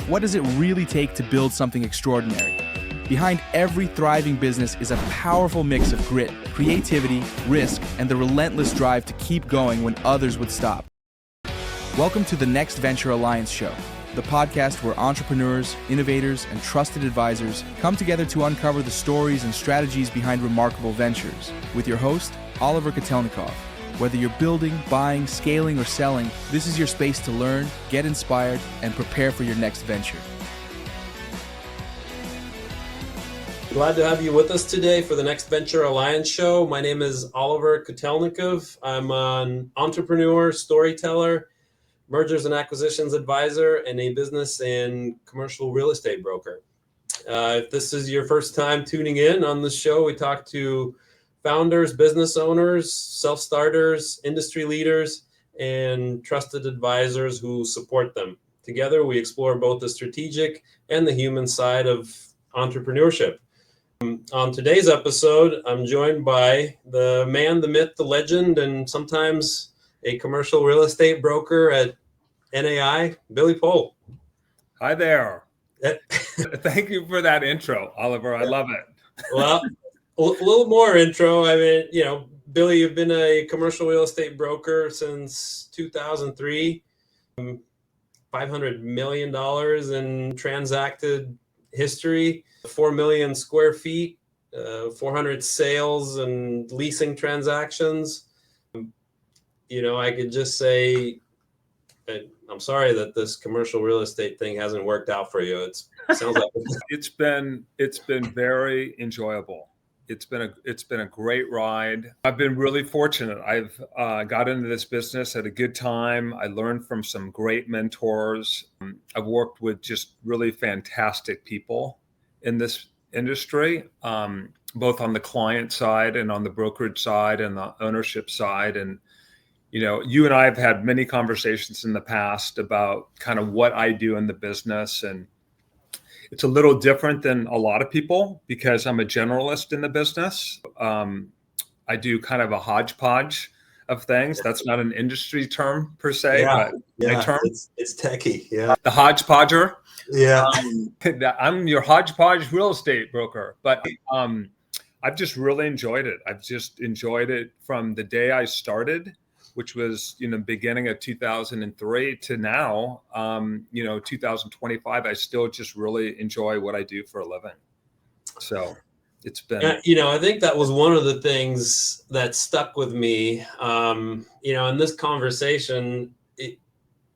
What does it really take to build something extraordinary? Behind every thriving business is a powerful mix of grit, creativity, risk, and the relentless drive to keep going when others would stop. Welcome to the Next Venture Alliance Show, the podcast where entrepreneurs, innovators, and trusted advisors come together to uncover the stories and strategies behind remarkable ventures. With your host, Oliver Kotelnikov. Whether you're building, buying, scaling, or selling, this is your space to learn, get inspired, and prepare for your next venture. Glad to have you with us today for the Next Venture Alliance Show. My name is Oliver Kotelnikov. I'm an entrepreneur, storyteller, mergers and acquisitions advisor, and a business and commercial real estate broker. If this is your first time tuning in on the show, we talk to founders, business owners, self-starters, industry leaders, and trusted advisors who support them. Together, we explore both the strategic and the human side of entrepreneurship. On today's episode, I'm joined by the man, the myth, the legend, and sometimes a commercial real estate broker at NAI, Billy Pohl. Hi there. Thank you for that intro, Oliver. I love it. Well, a little more intro. I mean, Billy, you've been a commercial real estate broker since 2003. $500 million in transacted history, 4 million square feet, 400 sales and leasing transactions. I could just say, I'm sorry that this commercial real estate thing hasn't worked out for you. It sounds like it's been very enjoyable. It's been a great ride. I've been really fortunate. I've got into this business at a good time. I learned from some great mentors. I've worked with just really fantastic people in this industry, both on the client side and on the brokerage side and the ownership side. And you and I have had many conversations in the past about kind of what I do in the business. And it's a little different than a lot of people because I'm a generalist in the business. I do kind of a hodgepodge of things. That's not an industry term per se, but my term. It's techie. Yeah. The hodgepodger. Yeah. I'm your hodgepodge real estate broker, but I've just really enjoyed it. I've just enjoyed it from the day I started, which was, beginning of 2003 to now, 2025, I still just really enjoy what I do for a living. So it's been, I think that was one of the things that stuck with me, in this conversation.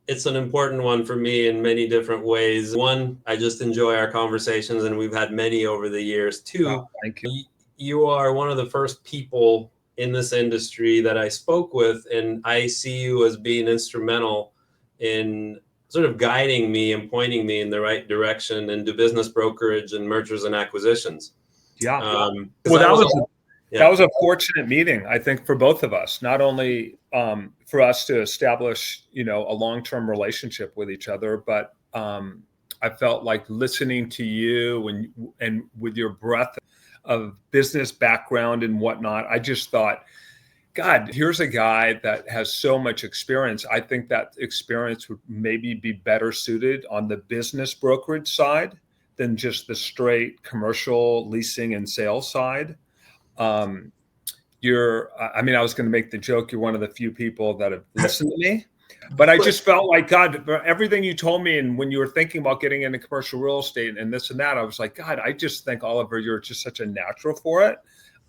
It's an important one for me in many different ways. One, I just enjoy our conversations, and we've had many over the years. Two, thank you. You are one of the first people in this industry that I spoke with, and I see you as being instrumental in sort of guiding me and pointing me in the right direction into business brokerage and mergers and acquisitions. Yeah. That was a fortunate meeting, I think, for both of us, not only for us to establish, a long-term relationship with each other, but I felt like listening to you and with your breadth of business background and whatnot, I just thought, God, here's a guy that has so much experience. I think that experience would maybe be better suited on the business brokerage side than just the straight commercial leasing and sales side. I was going to make the joke, you're one of the few people that have listened to me. But I just felt like, God, everything you told me, and when you were thinking about getting into commercial real estate and this and that, I was like, God, I just think, Oliver, you're just such a natural for it.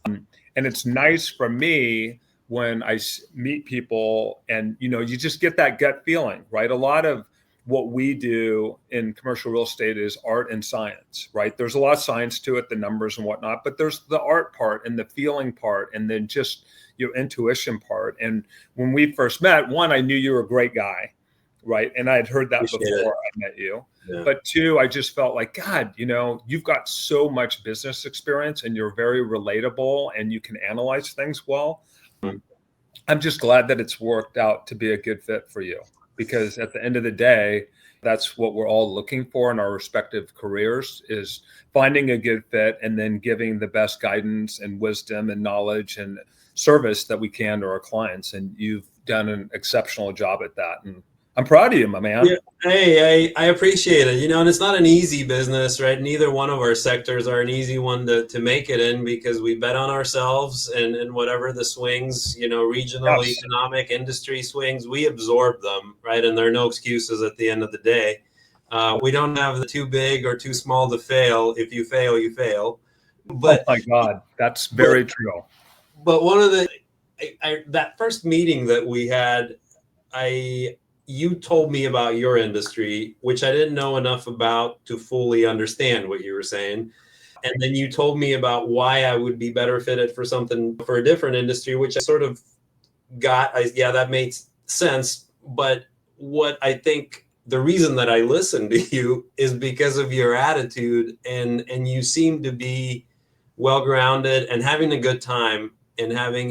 And it's nice for me when I meet people and, you just get that gut feeling, right? A lot of what we do in commercial real estate is art and science, right? There's a lot of science to it, the numbers and whatnot, but there's the art part and the feeling part, and then just your intuition part. And when we first met, one, I knew you were a great guy, right? And I had heard that before I met you. Yeah. But two, I just felt like, God, you've got so much business experience and you're very relatable and you can analyze things well. I'm just glad that it's worked out to be a good fit for you, because at the end of the day, that's what we're all looking for in our respective careers, is finding a good fit and then giving the best guidance and wisdom and knowledge and service that we can to our clients. And you've done an exceptional job at that. And I'm proud of you, my man. Yeah. Hey, I appreciate it. And it's not an easy business, right? Neither one of our sectors are an easy one to make it in because we bet on ourselves and whatever the swings, regional, Yes. economic, industry swings, we absorb them, right? And there are no excuses at the end of the day. We don't have the too big or too small to fail. If you fail, you fail. Oh But my God, that's but very true. but one of that first meeting that we had, you told me about your industry, which I didn't know enough about to fully understand what you were saying. And then you told me about why I would be better fitted for a different industry, which I sort of yeah, that made sense. But what I think the reason that I listened to you is because of your attitude, and you seem to be well grounded and having a good time and having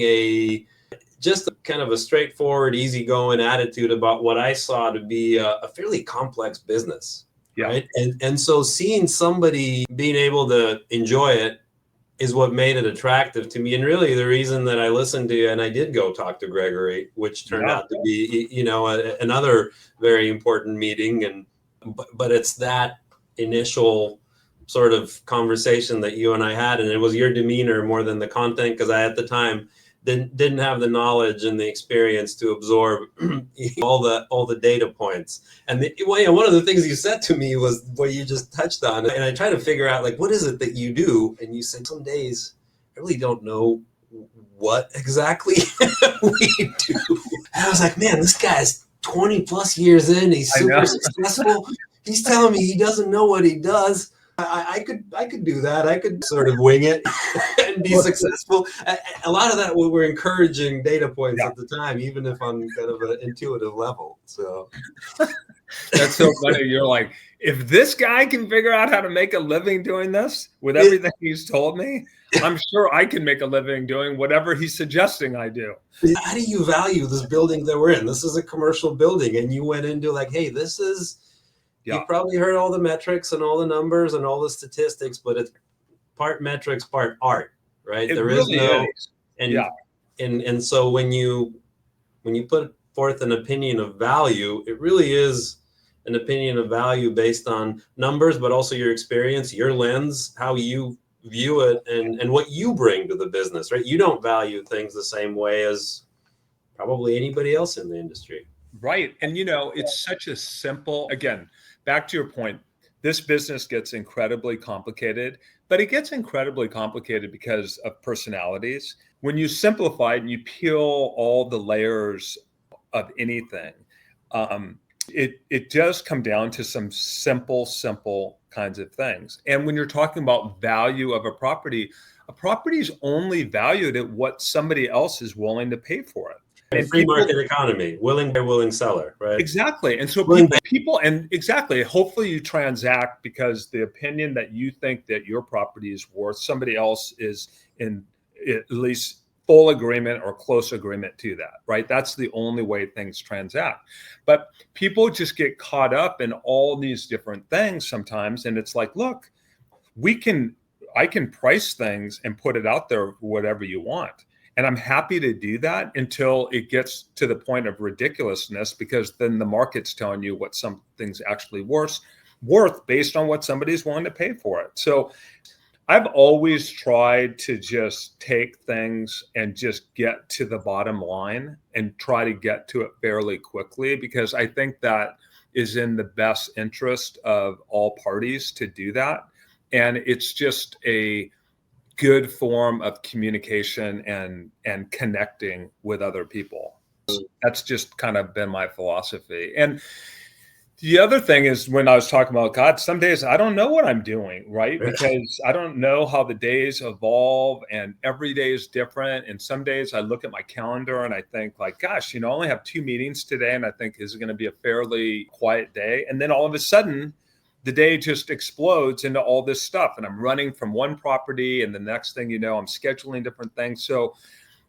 just kind of a straightforward, easygoing attitude about what I saw to be a fairly complex business, Yeah. right? And so seeing somebody being able to enjoy it is what made it attractive to me. And really the reason that I listened to you and I did go talk to Gregory, which turned Yeah. out to be, another very important meeting. But it's that initial sort of conversation that you and I had, and it was your demeanor more than the content, because I at the time didn't have the knowledge and the experience to absorb all the data points. And one of the things you said to me was what you just touched on, and I try to figure out, like, what is it that you do? And you said some days I really don't know what exactly we do. And I was like, man, this guy's 20 plus years in. He's I know. super successful. He's telling me he doesn't know what he does. I could do that. I could sort of wing it and be successful. A lot of that, we were encouraging data points Yeah. at the time, even if on kind of an intuitive level. So That's so funny. You're like, if this guy can figure out how to make a living doing this with everything he's told me, I'm sure I can make a living doing whatever he's suggesting I do. how do you value this building that we're in? This is a commercial building, and you went into like, hey, this is. Yeah. You've probably heard all the metrics and all the numbers and all the statistics, but it's part metrics, part art, right? It There is really no, is. and Yeah. and so when you put forth an opinion of value, it really is an opinion of value based on numbers, but also your experience, your lens, how you view it, and what you bring to the business, right? You don't value things the same way as probably anybody else in the industry. Right. And it's such a simple, again, back to your point, this business gets incredibly complicated, but it gets incredibly complicated because of personalities. When you simplify it and you peel all the layers of anything, it does come down to some simple kinds of things. And when you're talking about value of a property is only valued at what somebody else is willing to pay for it. And free market economy, willing buyer, willing seller, right? Exactly. And so people, and exactly, hopefully you transact because the opinion that you think that your property is worth, somebody else is in at least full agreement or close agreement to that, right? That's the only way things transact. But people just get caught up in all these different things sometimes. And it's like, look, I can price things and put it out there whatever you want. And I'm happy to do that until it gets to the point of ridiculousness, because then the market's telling you what something's actually worth based on what somebody's willing to pay for it. So I've always tried to just take things and just get to the bottom line and try to get to it fairly quickly, because I think that is in the best interest of all parties to do that. And it's just a good form of communication and connecting with other people. That's just kind of been my philosophy. And the other thing is, when I was talking about God, some days I don't know what I'm doing, right? Because I don't know how the days evolve, and every day is different. And some days I look at my calendar and I think, like, gosh, I only have 2 meetings today. And I think, is it going to be a fairly quiet day? And then all of a sudden, the day just explodes into all this stuff, and I'm running from one property, and the next thing you know, I'm scheduling different things. So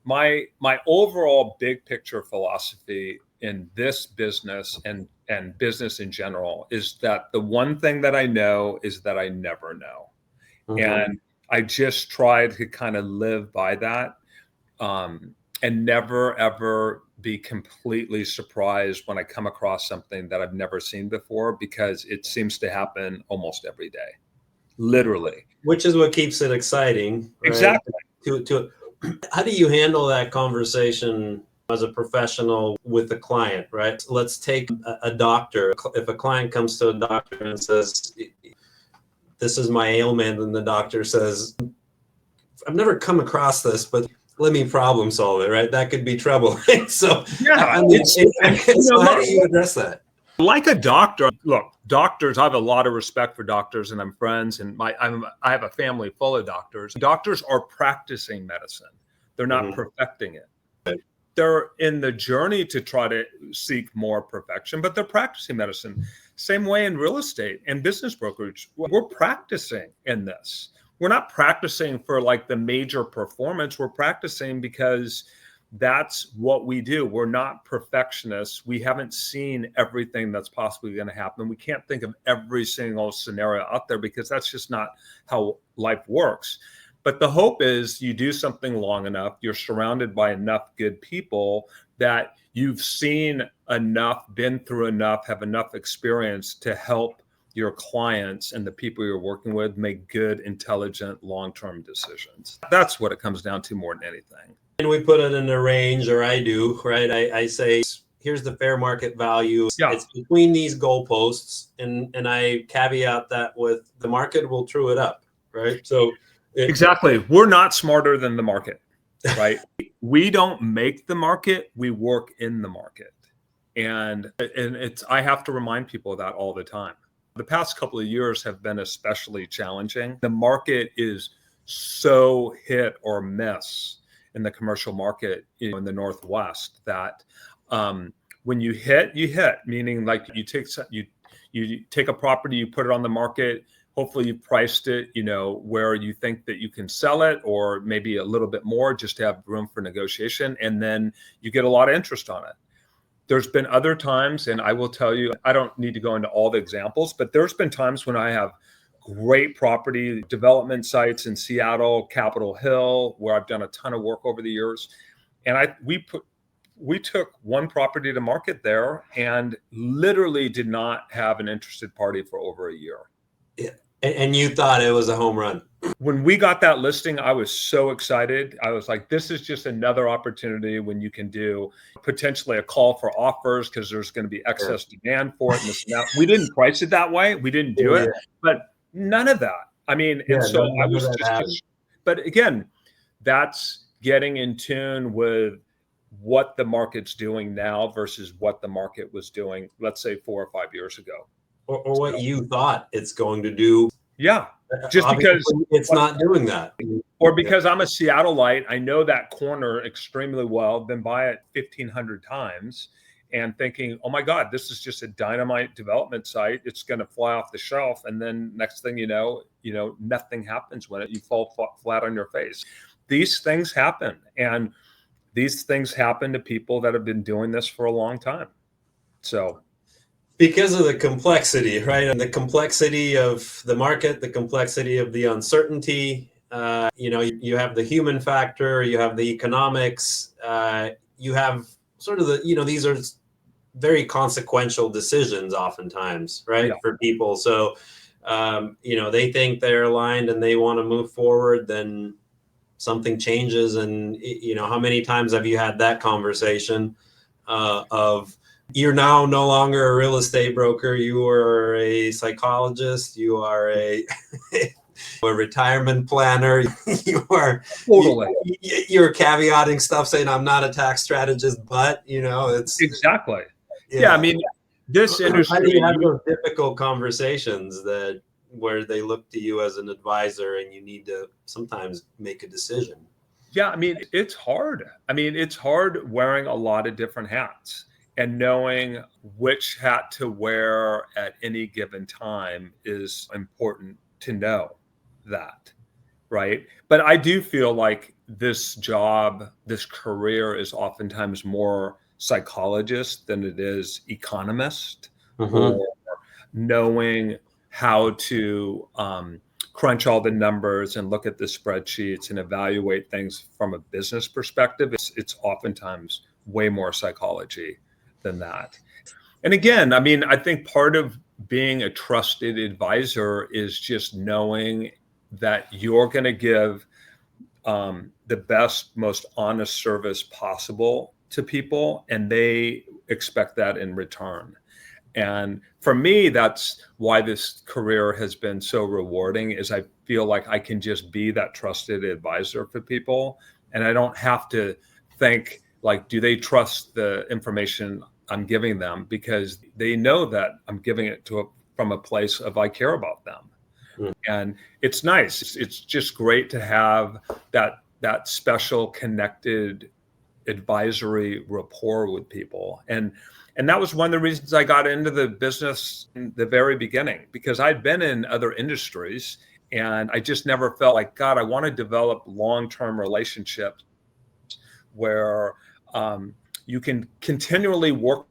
my overall big picture philosophy in this business and business in general is that the one thing that I know is that I never know. Mm-hmm. And I just try to kind of live by that, and never ever be completely surprised when I come across something that I've never seen before, because it seems to happen almost every day, literally. Which is what keeps it exciting, right? Exactly. How do you handle that conversation as a professional with a client, right? Let's take a doctor. If a client comes to a doctor and says, this is my ailment, and the doctor says, I've never come across this, but let me problem solve it, right? That could be troubling. So, Yeah, I mean, so how do you address that? Like a doctor, look, doctors, I have a lot of respect for doctors, and I'm friends, and I have a family full of doctors. Doctors are practicing medicine. They're not perfecting it. They're in the journey to try to seek more perfection, but they're practicing medicine. Same way in real estate and business brokerage. We're practicing in this. We're not practicing for like the major performance. We're practicing because that's what we do. We're not perfectionists. We haven't seen everything that's possibly going to happen. We can't think of every single scenario out there, because that's just not how life works. But the hope is you do something long enough, you're surrounded by enough good people that you've seen enough, been through enough, have enough experience to help your clients and the people you're working with make good, intelligent, long-term decisions. That's what it comes down to more than anything. And we put it in a range, or I do, right? I say, here's the fair market value. Yeah. It's between these goalposts. And I caveat that with the market will true it up, right? So exactly. We're not smarter than the market, right? We don't make the market, we work in the market. And I have to remind people of that all the time. The past couple of years have been especially challenging. The market is so hit or miss in the commercial market, in the Northwest, that when you hit, meaning like you take a property, you put it on the market, hopefully you priced it, where you think that you can sell it, or maybe a little bit more just to have room for negotiation. And then you get a lot of interest on it. There's been other times, and I will tell you, I don't need to go into all the examples, but there's been times when I have great property development sites in Seattle, Capitol Hill, where I've done a ton of work over the years. And we took one property to market there and literally did not have an interested party for over a year. Yeah. And you thought it was a home run. When we got that listing, I was so excited. I was like, this is just another opportunity when you can do potentially a call for offers, because there's going to be excess demand for it and this and that. We didn't price it that way. We didn't do it, but none of that. I mean, and so I was just, but again, that's getting in tune with what the market's doing now versus what the market was doing, let's say 4 or 5 years ago. Or what you thought it's going to do. Yeah. Just because it's not doing that. Or because I'm a Seattleite, I know that corner extremely well, been by it 1,500 times, and thinking, oh my God, this is just a dynamite development site. It's going to fly off the shelf. And then next thing you know, nothing happens when you fall flat on your face. These things happen. And these things happen to people that have been doing this for a long time. So, because of the complexity, right? And the complexity of the market, the complexity of the uncertainty, you have the human factor, you have the economics, you have sort of these are very consequential decisions oftentimes, right? Yeah. For people. So, they think they're aligned and they want to move forward, then something changes. And, how many times have you had that conversation of, you're now no longer a real estate broker. You are a psychologist. You are a retirement planner. You're caveating stuff, saying I'm not a tax strategist, but it's exactly. Yeah. I mean, this industry. How do you have those difficult conversations where they look to you as an advisor and you need to sometimes make a decision? Yeah. I mean, it's hard. It's hard wearing a lot of different hats. And knowing which hat to wear at any given time is important to know that, right? But I do feel like this job, this career is oftentimes more psychologist than it is economist, or knowing how to crunch all the numbers and look at the spreadsheets and evaluate things from a business perspective. It's oftentimes way more psychology than that. And again, I mean, I think part of being a trusted advisor is just knowing that you're going to give the best, most honest service possible to people, and they expect that in return. And for me, that's why this career has been so rewarding, is I feel like I can just be that trusted advisor for people. And I don't have to think like, do they trust the information I'm giving them? Because they know that I'm giving it from a place of I care about them. And it's nice. It's just great to have that special connected advisory rapport with people. And that was one of the reasons I got into the business in the very beginning, because I'd been in other industries and I just never felt like, God, I want to develop long-term relationships where you can continually work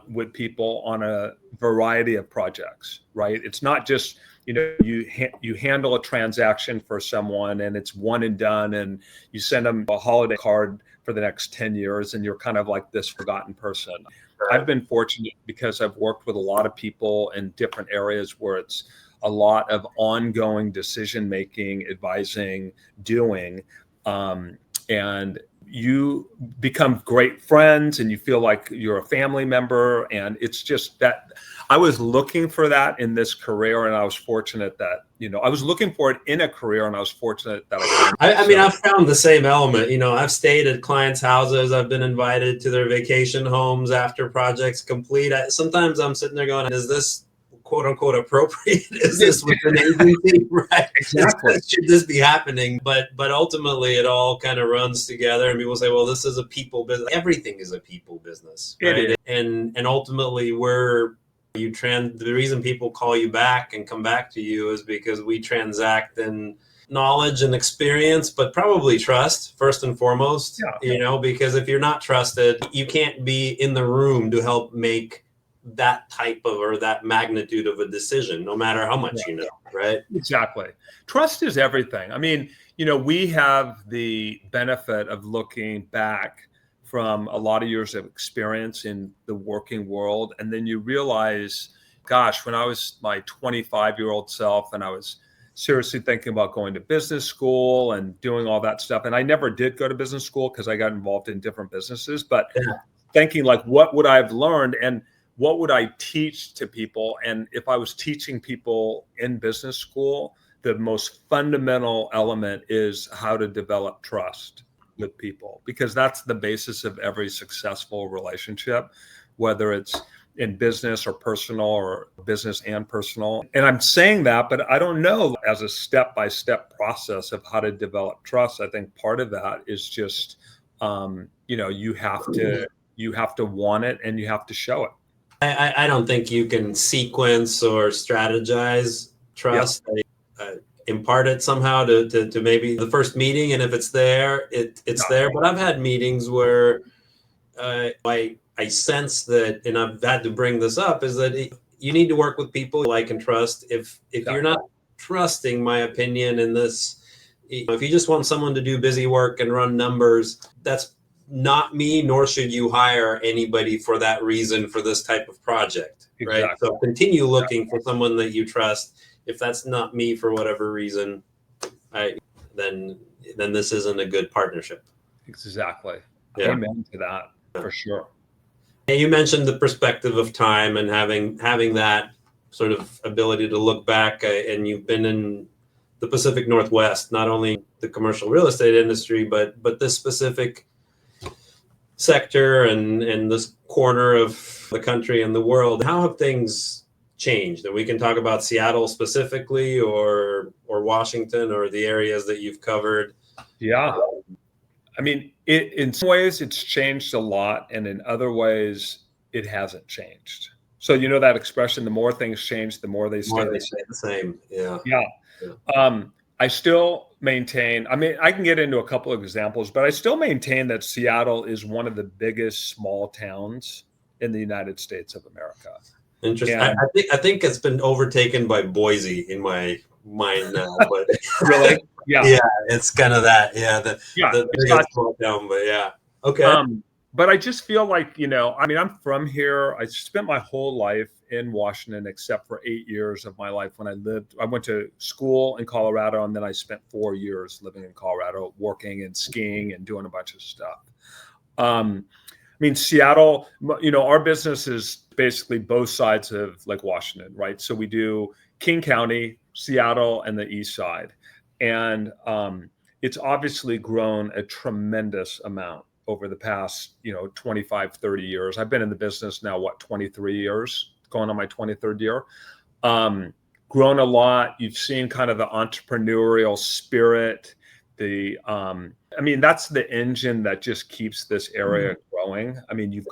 with people on a variety of projects, right? It's not just, you handle a transaction for someone and it's one and done, and you send them a holiday card for the next 10 years and you're kind of like this forgotten person. I've been fortunate because I've worked with a lot of people in different areas where it's a lot of ongoing decision-making, advising, doing, and you become great friends and you feel like you're a family member. And it's just that I was looking for that in this career, and I was fortunate that, I was looking for it in a career, and I was fortunate that I mean, I've found the same element. I've stayed at clients' houses. I've been invited to their vacation homes after projects complete. Sometimes I'm sitting there going, is this quote unquote appropriate? Is this within agency? Right. Exactly. Should this be happening? But ultimately it all kind of runs together, and people say, well, this is a people business. Everything is a people business. Right? It is. And ultimately the reason people call you back and come back to you is because we transact in knowledge and experience, but probably trust first and foremost. Yeah. Because if you're not trusted, you can't be in the room to help make that type of or that magnitude of a decision, no matter how much you know, right? Exactly. Trust is everything. I mean, we have the benefit of looking back from a lot of years of experience in the working world. And then you realize, gosh, when I was my 25-year-old self and I was seriously thinking about going to business school and doing all that stuff. And I never did go to business school because I got involved in different businesses, but thinking like, what would I have learned and what would I teach to people? And if I was teaching people in business school, the most fundamental element is how to develop trust with people, because that's the basis of every successful relationship, whether it's in business or personal or business and personal. And I'm saying that, but I don't know as a step-by-step process of how to develop trust. I think part of that is just, you have to want it and you have to show it. I don't think you can sequence or strategize trust. Yep. Impart it somehow to maybe the first meeting, and if it's there, it's there. But I've had meetings where I sense that, and I've had to bring this up, is that you need to work with people you like and trust. If you're not trusting my opinion in this, if you just want someone to do busy work and run numbers, that's not me, nor should you hire anybody for that reason for this type of project. Exactly. Right? So continue looking for someone that you trust. If that's not me for whatever reason, then this isn't a good partnership. Exactly. Yeah. Amen to that, for sure. And you mentioned the perspective of time and having that sort of ability to look back, and you've been in the Pacific Northwest, not only the commercial real estate industry, but this specific sector and this corner of the country and the world. How have things changed? And we can talk about Seattle specifically, or Washington, or the areas that you've covered. Yeah. I mean, in some ways it's changed a lot, and in other ways it hasn't changed. So that expression, the more things change, the more they stay the same. Yeah. Yeah. I still maintain, I mean, I can get into a couple of examples, but I still maintain that Seattle is one of the biggest small towns in the United States of America. Interesting. I think it's been overtaken by Boise in my mind now. But really? Yeah. Yeah, it's kind of that. Yeah. The biggest small town, but yeah. Okay. But I just feel like, I mean, I'm from here. I spent my whole life in Washington, except for 8 years of my life when I went to school in Colorado, and then I spent 4 years living in Colorado, working and skiing and doing a bunch of stuff. I mean, Seattle, our business is basically both sides of Lake Washington, right? So we do King County, Seattle, and the east side. And it's obviously grown a tremendous amount over the past, 25, 30 years. I've been in the business now, 23 years, going on my 23rd year. Grown a lot. You've seen kind of the entrepreneurial spirit, I mean, that's the engine that just keeps this area growing. I mean, you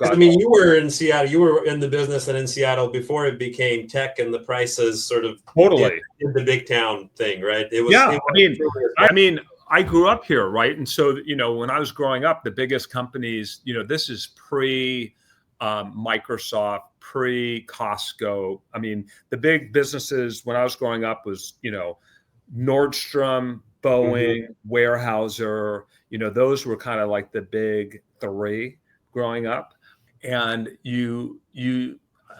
were in Seattle, you were in the business and in Seattle before it became tech and the prices sort of totally in the big town thing, right? I mean, I grew up here, right? And so, when I was growing up, the biggest companies, this is pre Microsoft, pre Costco. I mean, the big businesses when I was growing up was, Nordstrom, Boeing, Weyerhaeuser, those were kind of like the big three growing up. And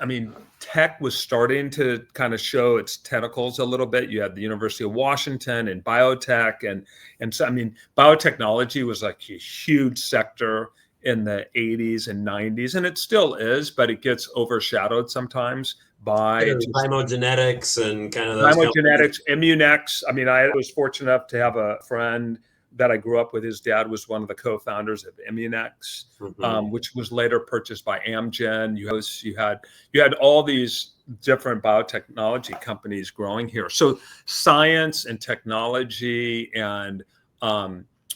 I mean, tech was starting to kind of show its tentacles a little bit. You had the University of Washington and biotech. And so, I mean, biotechnology was like a huge sector in the 80s and 90s, and it still is, but it gets overshadowed sometimes by genetics and kind of those genetics, Immunex. I mean, I was fortunate enough to have a friend that I grew up with. His dad was one of the co-founders of Immunex, which was later purchased by Amgen. You had all these different biotechnology companies growing here. So science and technology and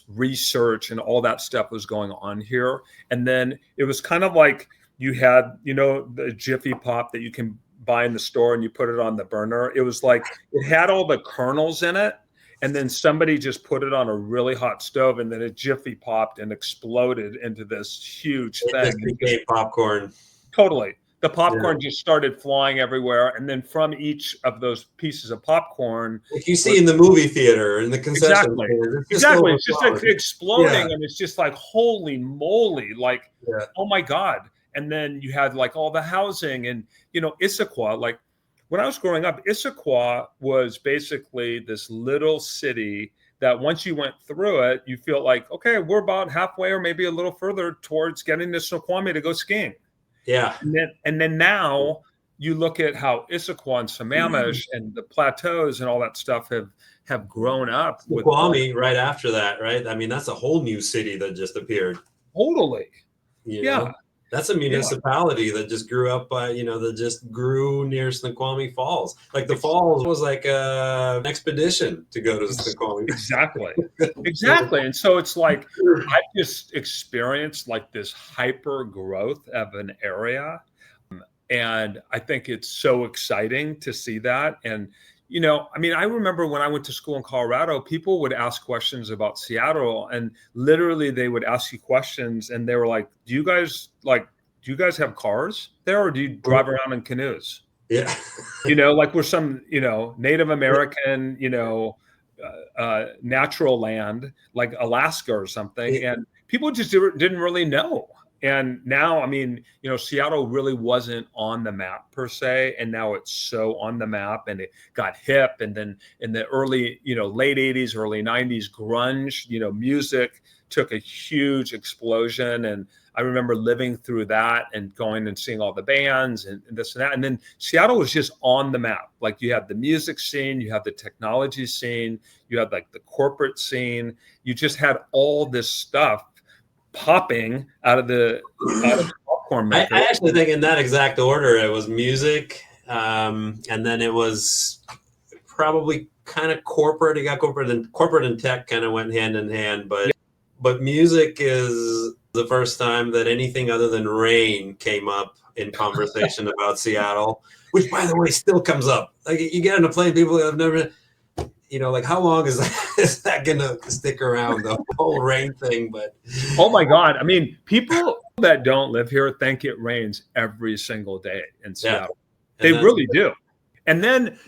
research and all that stuff was going on here. And then it was kind of like you had, the Jiffy Pop that you can buy in the store and you put it on the burner. It was like it had all the kernels in it, and then somebody just put it on a really hot stove, and then it Jiffy popped and exploded into this huge thing. It became popcorn. Totally. The popcorn just started flying everywhere, and then from each of those pieces of popcorn, like you see in the movie theater and the concession exactly, it's just like exploding, and it's just like holy moly, like oh my god. And then you had like all the housing and Issaquah. Like when I was growing up, Issaquah was basically this little city that once you went through it, you feel like, okay, we're about halfway or maybe a little further towards getting to Snoqualmie to go skiing. Yeah. And then now you look at how Issaquah and Sammamish and the plateaus and all that stuff have grown up. Snoqualmie right after that, right? I mean, that's a whole new city that just appeared. Totally. Yeah. That's a municipality that just grew up by, that just grew near Snoqualmie Falls. Like the falls was like an expedition to go to Snoqualmie. Exactly. And so it's like, I just experienced like this hyper growth of an area. And I think it's so exciting to see that. And, I mean, I remember when I went to school in Colorado, people would ask questions about Seattle, and literally they would ask you questions and they were like, do you guys have cars there, or do you drive around in canoes? Yeah. Like we're some, Native American, natural land, like Alaska or something. And people just didn't really know. And now, I mean, Seattle really wasn't on the map per se, and now it's so on the map, and it got hip. And then in the early, late 80s, early 90s, grunge, music took a huge explosion. And I remember living through that and going and seeing all the bands and this and that. And then Seattle was just on the map. Like you had the music scene, you had the technology scene, you had like the corporate scene. You just had all this stuff popping out of the popcorn maker. I actually think in that exact order, it was music, and then it was probably kind of corporate. It got corporate, and corporate and tech kind of went hand in hand. But music is the first time that anything other than rain came up in conversation about Seattle, which, by the way, still comes up. Like you get on a plane, people have never. Like how long is that gonna stick around, the whole rain thing? But oh my God, I mean, people that don't live here think it rains every single day in Seattle. They really do. And then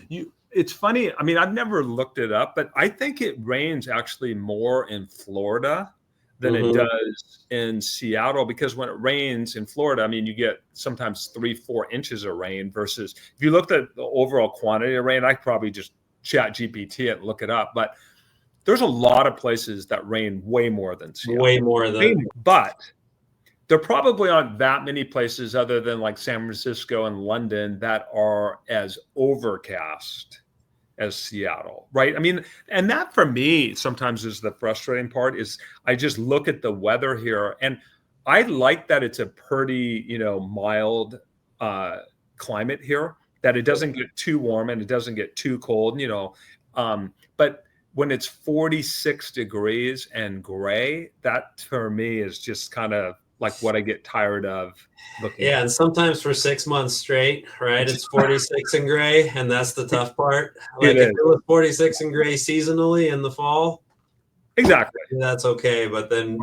it's funny. I mean, I've never looked it up, but I think it rains actually more in Florida than it does in Seattle, because when it rains in Florida, I mean, you get sometimes 3-4 inches of rain versus if you looked at the overall quantity of rain, I could probably just chat GPT it and look it up. But there's a lot of places that rain way more than Seattle. Way more than. But there probably aren't that many places other than like San Francisco and London that are as overcast as Seattle, right? I mean, and that for me sometimes is the frustrating part is I just look at the weather here and I like that it's a pretty, mild climate here, that it doesn't get too warm and it doesn't get too cold, but when it's 46 degrees and gray, that for me is just kind of like what I get tired of looking at. And sometimes for 6 months straight, right? It's 46 and gray, and that's the tough part. Like if it was 46 and gray seasonally in the fall, exactly, that's okay. But then,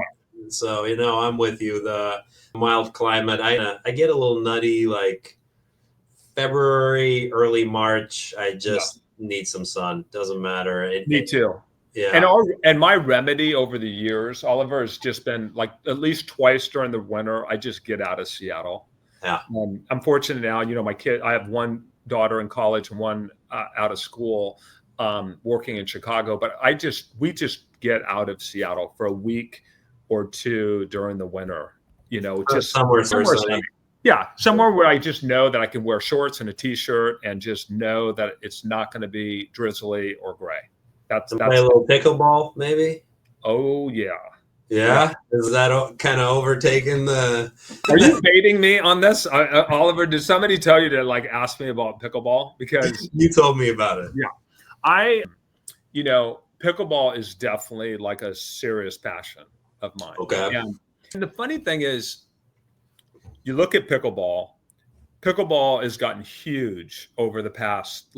so I'm with you. The mild climate, I get a little nutty. Like February, early March, I just need some sun. Doesn't matter. Me too. Yeah. And my remedy over the years, Oliver, has just been like at least twice during the winter, I just get out of Seattle. Yeah. I'm fortunate now, my kid, I have one daughter in college and one out of school working in Chicago, but we just get out of Seattle for a week or two during the winter, just somewhere sunny. Yeah, somewhere where I just know that I can wear shorts and a t-shirt and just know that it's not going to be drizzly or gray. That's play a little pickleball, maybe. Oh yeah. Yeah. Is that kind of overtaking the? Are you baiting me on this, Oliver? Did somebody tell you to like ask me about pickleball? Because you told me about it. Yeah, pickleball is definitely like a serious passion of mine. Okay. And the funny thing is, you look at pickleball. Pickleball has gotten huge over the past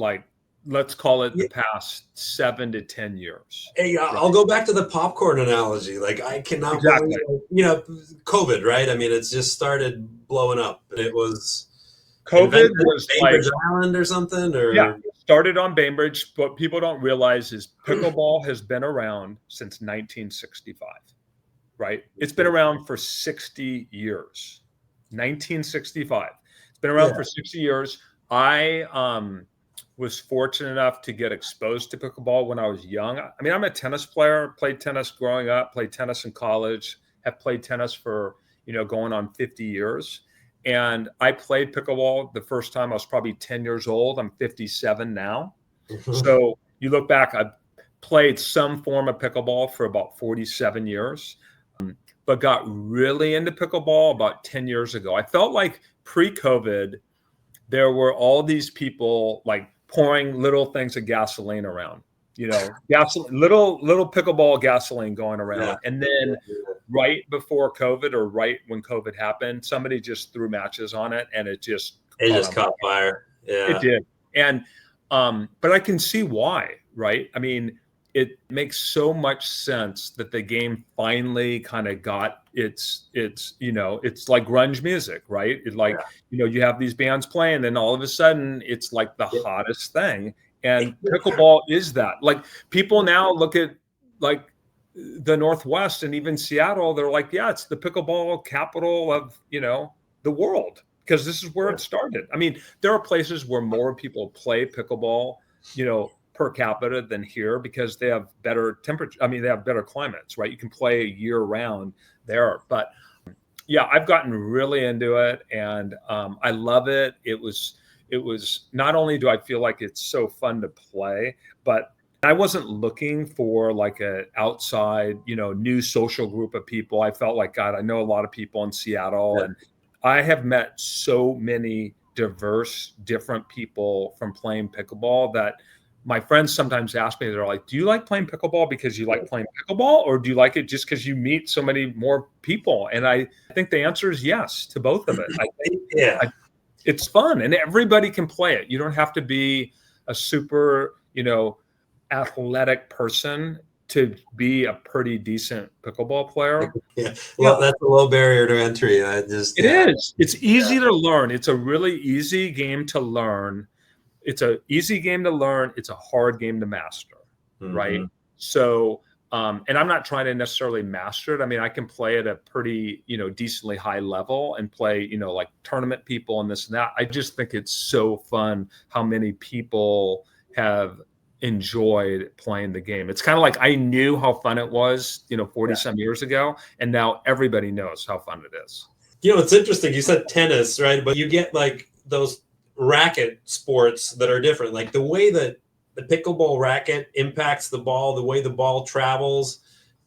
let's call it the past 7 to 10 years. Hey, I'll go back to the popcorn analogy. Like I cannot believe, COVID, right? I mean, it's just started blowing up. It was COVID was Bainbridge Island or something, or started on Bainbridge. What people don't realize is pickleball has been around since 1965, right? It's been around for 60 years. 1965. It's been around for 60 years. I was fortunate enough to get exposed to pickleball when I was young. I mean, I'm a tennis player, played tennis growing up, played tennis in college, have played tennis for, going on 50 years. And I played pickleball the first time I was probably 10 years old. I'm 57 now. So you look back, I've played some form of pickleball for about 47 years, but got really into pickleball about 10 years ago. I felt like pre-COVID, there were all these people like pouring little things of gasoline around, gasoline, little pickleball gasoline going around. Yeah. And then right before COVID or right when COVID happened, somebody just threw matches on it and it just caught fire. Yeah, it did. And, but I can see why, right? I mean, it makes so much sense that the game finally kind of got it's like grunge music, right? It's like, you have these bands playing, then all of a sudden it's like the hottest thing. And pickleball is that. Like people now look at like the Northwest and even Seattle, they're like, yeah, it's the pickleball capital of, the world, because this is where it started. I mean, there are places where more people play pickleball, per capita than here because they have better temperature. I mean, they have better climates, right? You can play year round there. But I've gotten really into it and I love it. It was not only do I feel like it's so fun to play, but I wasn't looking for like a outside, new social group of people. I felt like, God, I know a lot of people in Seattle and I have met so many diverse, different people from playing pickleball that my friends sometimes ask me, they're like, do you like playing pickleball because you like playing pickleball, or do you like it just because you meet so many more people? And I think the answer is yes to both of it. I think it's fun and everybody can play it. You don't have to be a super, athletic person to be a pretty decent pickleball player. That's a low barrier to entry. It is. It's easy to learn. It's a really easy game to learn. It's an easy game to learn. It's a hard game to master, right? So And I'm not trying to necessarily master it. I mean, I can play at a pretty, decently high level and play, like tournament people and this and that. I just think it's so fun how many people have enjoyed playing the game. It's kind of like I knew how fun it was, 40 some years ago. And now everybody knows how fun it is. It's interesting. You said tennis, right? But you get like those racket sports that are different. Like the way that the pickleball racket impacts the ball, the way the ball travels.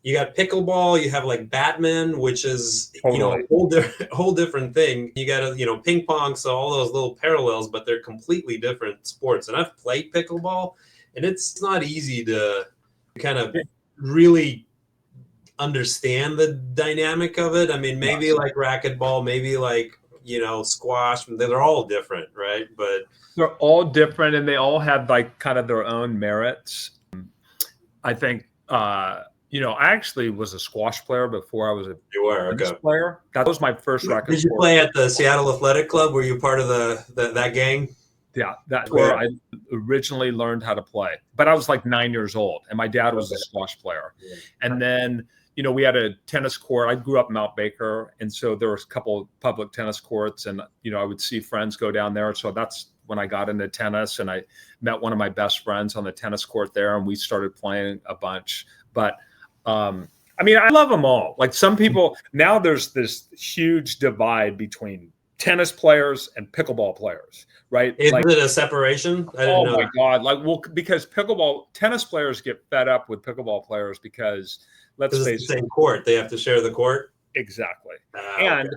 You got pickleball, you have like Batman, which is, Totally. a whole different thing. You got, ping pong, so all those little parallels, but they're completely different sports. And I've played pickleball, and it's not easy to kind of really understand the dynamic of it. I mean, maybe like racquetball, maybe like, squash, they're all different, right? But they're all different and they all have like kind of their own merits. I think, I actually was a squash player before I was a tennis player. That was my first racket. Did you play at the Seattle Athletic Club? Were you part of that gang? Yeah, that's where I originally learned how to play. But I was like 9 years old, and my dad was a squash player. Yeah. And then, we had a tennis court. I grew up in Mount Baker, and so there was a couple of public tennis courts, and I would see friends go down there. So that's when I got into tennis, and I met one of my best friends on the tennis court there, and we started playing a bunch. But I love them all. Like some people now, there's this huge divide between tennis players and pickleball players, right? Is it a separation? I didn't know. My God. Because tennis players get fed up with pickleball players because let's face it. It's the same court. They have to share the court. Exactly. And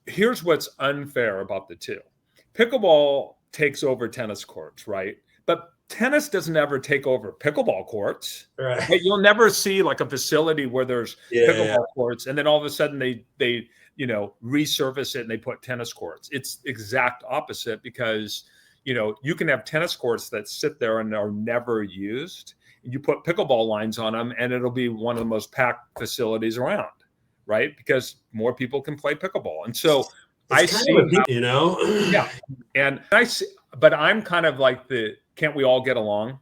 here's what's unfair about the two. Pickleball takes over tennis courts, right? But tennis doesn't ever take over pickleball courts. Right. But you'll never see like a facility where there's pickleball courts and then all of a sudden they resurface it and they put tennis courts. It's exact opposite because, you can have tennis courts that sit there and are never used. You put pickleball lines on them and it'll be one of the most packed facilities around, right? Because more people can play pickleball. And so yeah. And but I'm kind of like can't we all get along?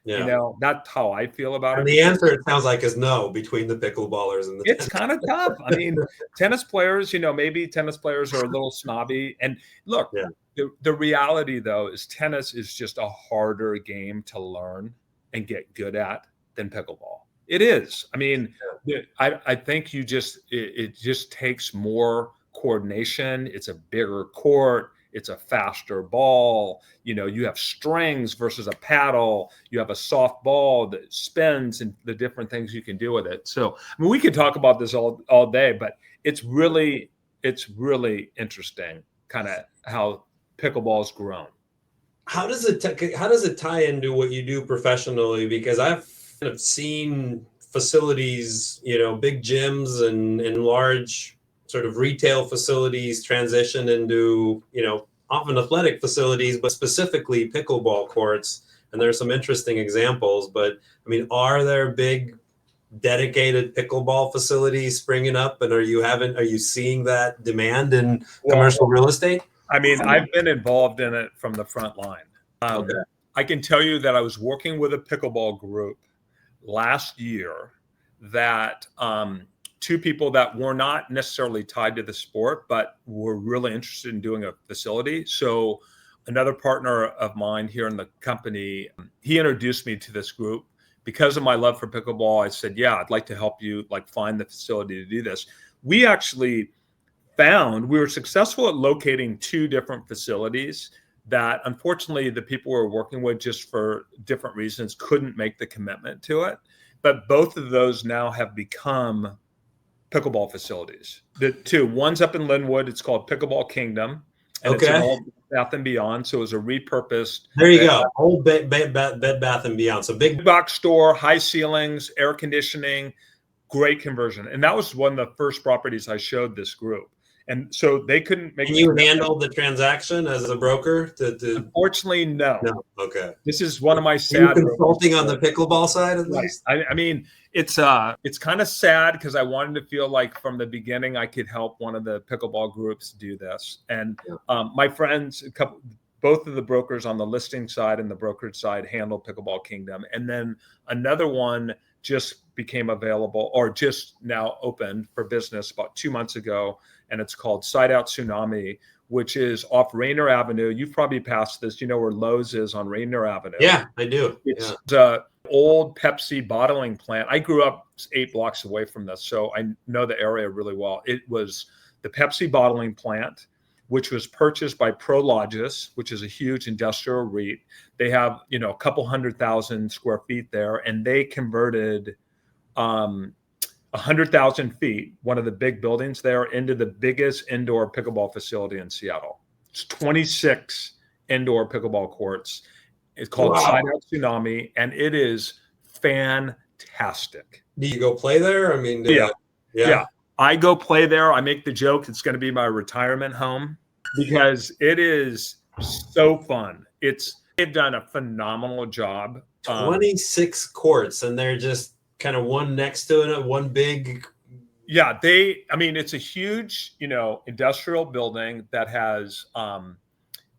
Yeah. That's how I feel about it. And the answer, it sounds like, is no between the pickleballers and it's kind of tough. I mean, tennis players, maybe tennis players are a little snobby. And look, the reality though is tennis is just a harder game to learn and get good at than pickleball. It is. I mean, I think it just takes more coordination. It's a bigger court. It's a faster ball. You have strings versus a paddle. You have a soft ball that spins and the different things you can do with it. So, we could talk about this all day, but it's really interesting kind of how pickleball's grown. How does it tie into what you do professionally? Because I've kind of seen facilities, big gyms and large sort of retail facilities transition into, often athletic facilities, but specifically pickleball courts. And there are some interesting examples, but are there big dedicated pickleball facilities springing up? And are you seeing that demand in commercial real estate? I've been involved in it from the front line. I can tell you that I was working with a pickleball group last year that two people that were not necessarily tied to the sport, but were really interested in doing a facility. So another partner of mine here in the company, he introduced me to this group. Because of my love for pickleball, I said, yeah, I'd like to help you find the facility to do this. We actually we were successful at locating two different facilities that unfortunately the people we were working with, just for different reasons, couldn't make the commitment to it. But both of those now have become pickleball facilities. The two, one's up in Linwood. It's called Pickleball Kingdom. And it's an old Bath and Beyond. So it was a repurposed. There you go. Old Bed Bath and Beyond. So big box store, high ceilings, air conditioning, great conversion. And that was one of the first properties I showed this group. And so they couldn't make. Can you handle the transaction as a broker? Unfortunately, no. No. Okay. This is one of my sad. Are you consulting on the pickleball side at least? It's kind of sad because I wanted to feel like from the beginning I could help one of the pickleball groups do this. And my friends, both of the brokers on the listing side and the brokerage side handle Pickleball Kingdom. And then another one just became available or just now opened for business about 2 months ago. And it's called Side Out Tsunami, which is off Rainier Avenue. You've probably passed this. You know where Lowe's is on Rainier Avenue? Yeah, I do. It's the old Pepsi bottling plant. I grew up 8 blocks away from this, so I know the area really well. It was the Pepsi bottling plant, which was purchased by Prologis, which is a huge industrial REIT. They have, a couple 100,000 square feet there, and they converted 100,000 feet, one of the big buildings there, into the biggest indoor pickleball facility in Seattle. It's 26 indoor pickleball courts. It's called Side Out Tsunami, and it is fantastic. Do you go play there? I mean, yeah. I go play there. I make the joke it's going to be my retirement home because it is so fun. They've done a phenomenal job. 26 courts, and they're just kind of one next to it, one big. Yeah, it's a huge, industrial building that has,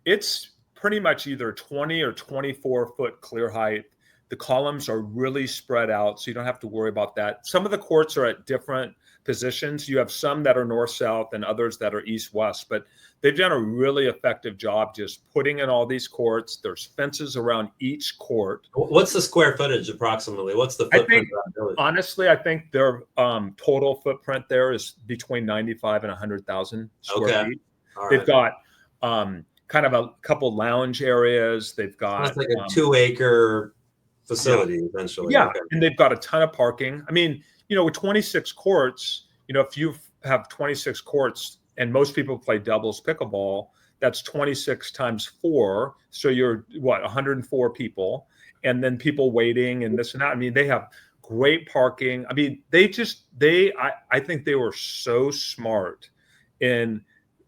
it's pretty much either 20 or 24 foot clear height. The columns are really spread out, so you don't have to worry about that. Some of the courts are at different positions. You have some that are north-south and others that are east-west, but they've done a really effective job just putting in all these courts. There's fences around each court. What's the square footage approximately? What's the footprint? Honestly, I think their total footprint there is between 95 and 100,000 square feet. All They've got kind of a couple lounge areas. They've got that's like a 2-acre facility, essentially. Yeah, and they've got a ton of parking. I mean, with 26 courts, if you have 26 courts and most people play doubles pickleball, that's 26 times 4. So you're 104 people, and then people waiting and this and that. I mean, they have great parking. I mean, I think they were so smart in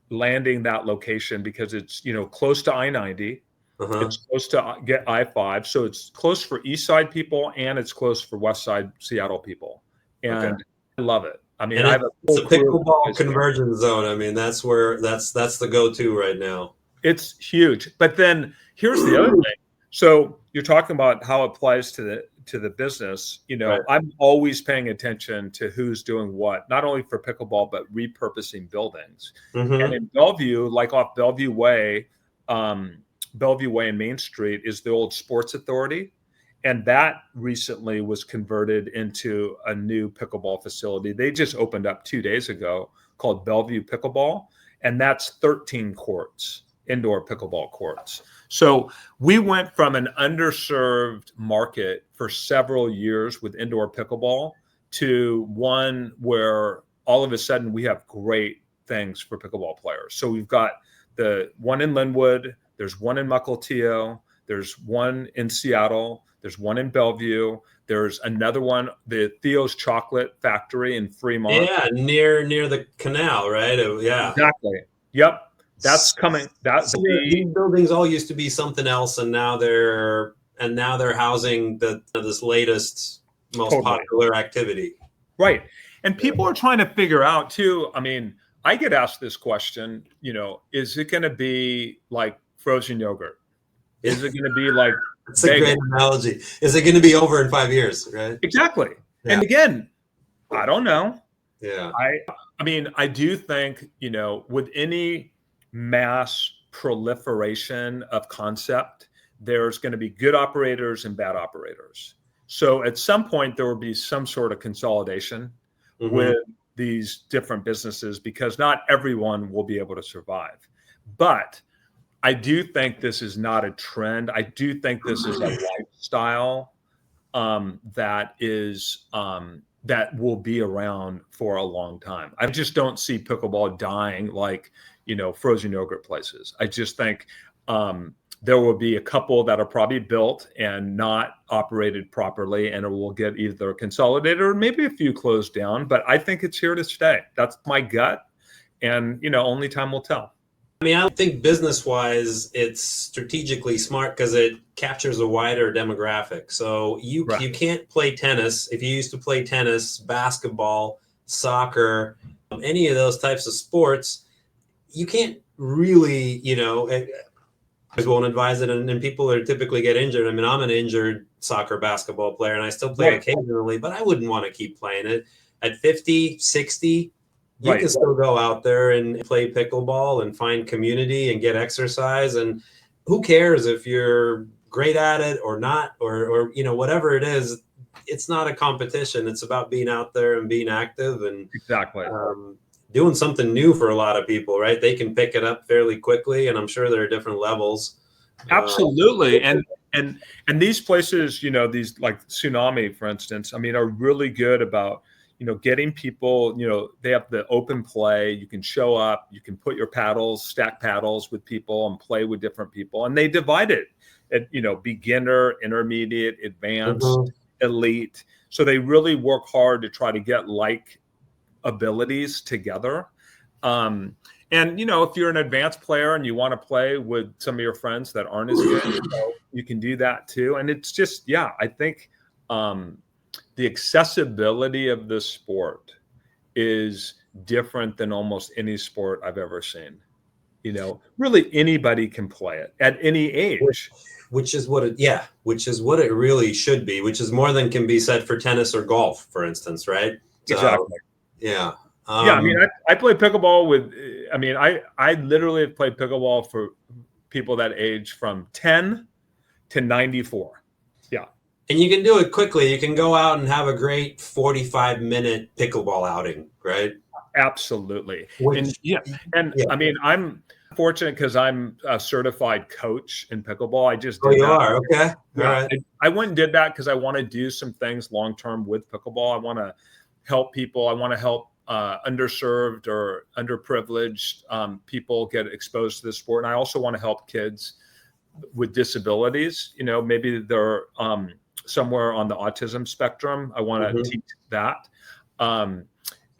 landing that location because it's, close to I-90. It's close to get I-5. So it's close for East Side people and it's close for West Side Seattle people. And I love it. I mean, it's a pickleball conversion zone. I mean, that's the go-to right now. It's huge. But then here's the other thing. So you're talking about how it applies to the business. I'm always paying attention to who's doing what, not only for pickleball, but repurposing buildings. And in Bellevue, like off Bellevue Way and Main Street is the old Sports Authority. And that recently was converted into a new pickleball facility. They just opened up 2 days ago called Bellevue Pickleball. And that's 13 courts, indoor pickleball courts. So we went from an underserved market for several years with indoor pickleball to one where all of a sudden we have great things for pickleball players. So we've got the one in Linwood, there's one in Mukilteo, there's one in Seattle, there's one in Bellevue, there's another one, the Theo's Chocolate Factory in Fremont. Yeah, near the canal, right? Yeah. Exactly. Yep. That's coming. These buildings all used to be something else, and now they're housing this latest, most popular activity. Right. And people are trying to figure out too. I mean, I get asked this question, is it going to be like frozen yogurt? Is it going to be like That's a great analogy. Is it going to be over in 5 years, right? Exactly. Yeah. And again, I don't know. Yeah. I mean, I do think, with any mass proliferation of concept, there's going to be good operators and bad operators. So at some point, there will be some sort of consolidation with these different businesses because not everyone will be able to survive. But I do think this is not a trend. I do think this is a lifestyle that will be around for a long time. I just don't see pickleball dying like, frozen yogurt places. I just think there will be a couple that are probably built and not operated properly, and it will get either consolidated or maybe a few closed down. But I think it's here to stay. That's my gut. And, only time will tell. I mean, I think business-wise, it's strategically smart because it captures a wider demographic. So you can't play tennis. If you used to play tennis, basketball, soccer, any of those types of sports, you can't really, won't advise it, and people are typically get injured. I mean, I'm an injured soccer basketball player, and I still play occasionally, but I wouldn't want to keep playing it. At 50, 60, you can still go out there and play pickleball and find community and get exercise. And who cares if you're great at it or not, or whatever it is. It's not a competition. It's about being out there and being active and doing something new for a lot of people, right? They can pick it up fairly quickly, and I'm sure there are different levels. Absolutely. And these places, these like Tsunami, for instance, I mean, are really good about, getting people, they have the open play. You can show up, you can put your paddles, stack paddles with people and play with different people. And they divide it at, beginner, intermediate, advanced, elite. So they really work hard to try to get like abilities together. And, if you're an advanced player and you want to play with some of your friends that aren't as good, you can do that too. And it's just, I think the accessibility of this sport is different than almost any sport I've ever seen. Really anybody can play it at any age. Which is what it really should be, which is more than can be said for tennis or golf, for instance, right? Exactly. Yeah. I mean, I play pickleball I literally have played pickleball for people that age from 10 to 94. Yeah. And you can do it quickly. You can go out and have a great 45-minute pickleball outing, right? Absolutely. I mean, I'm fortunate because I'm a certified coach in pickleball. I just did you that. are? Okay. All right. I went and did that because I want to do some things long-term with pickleball. I want to help people. I want to help underserved or underprivileged people get exposed to this sport. And I also want to help kids with disabilities. Maybe they're somewhere on the autism spectrum. I want to teach that.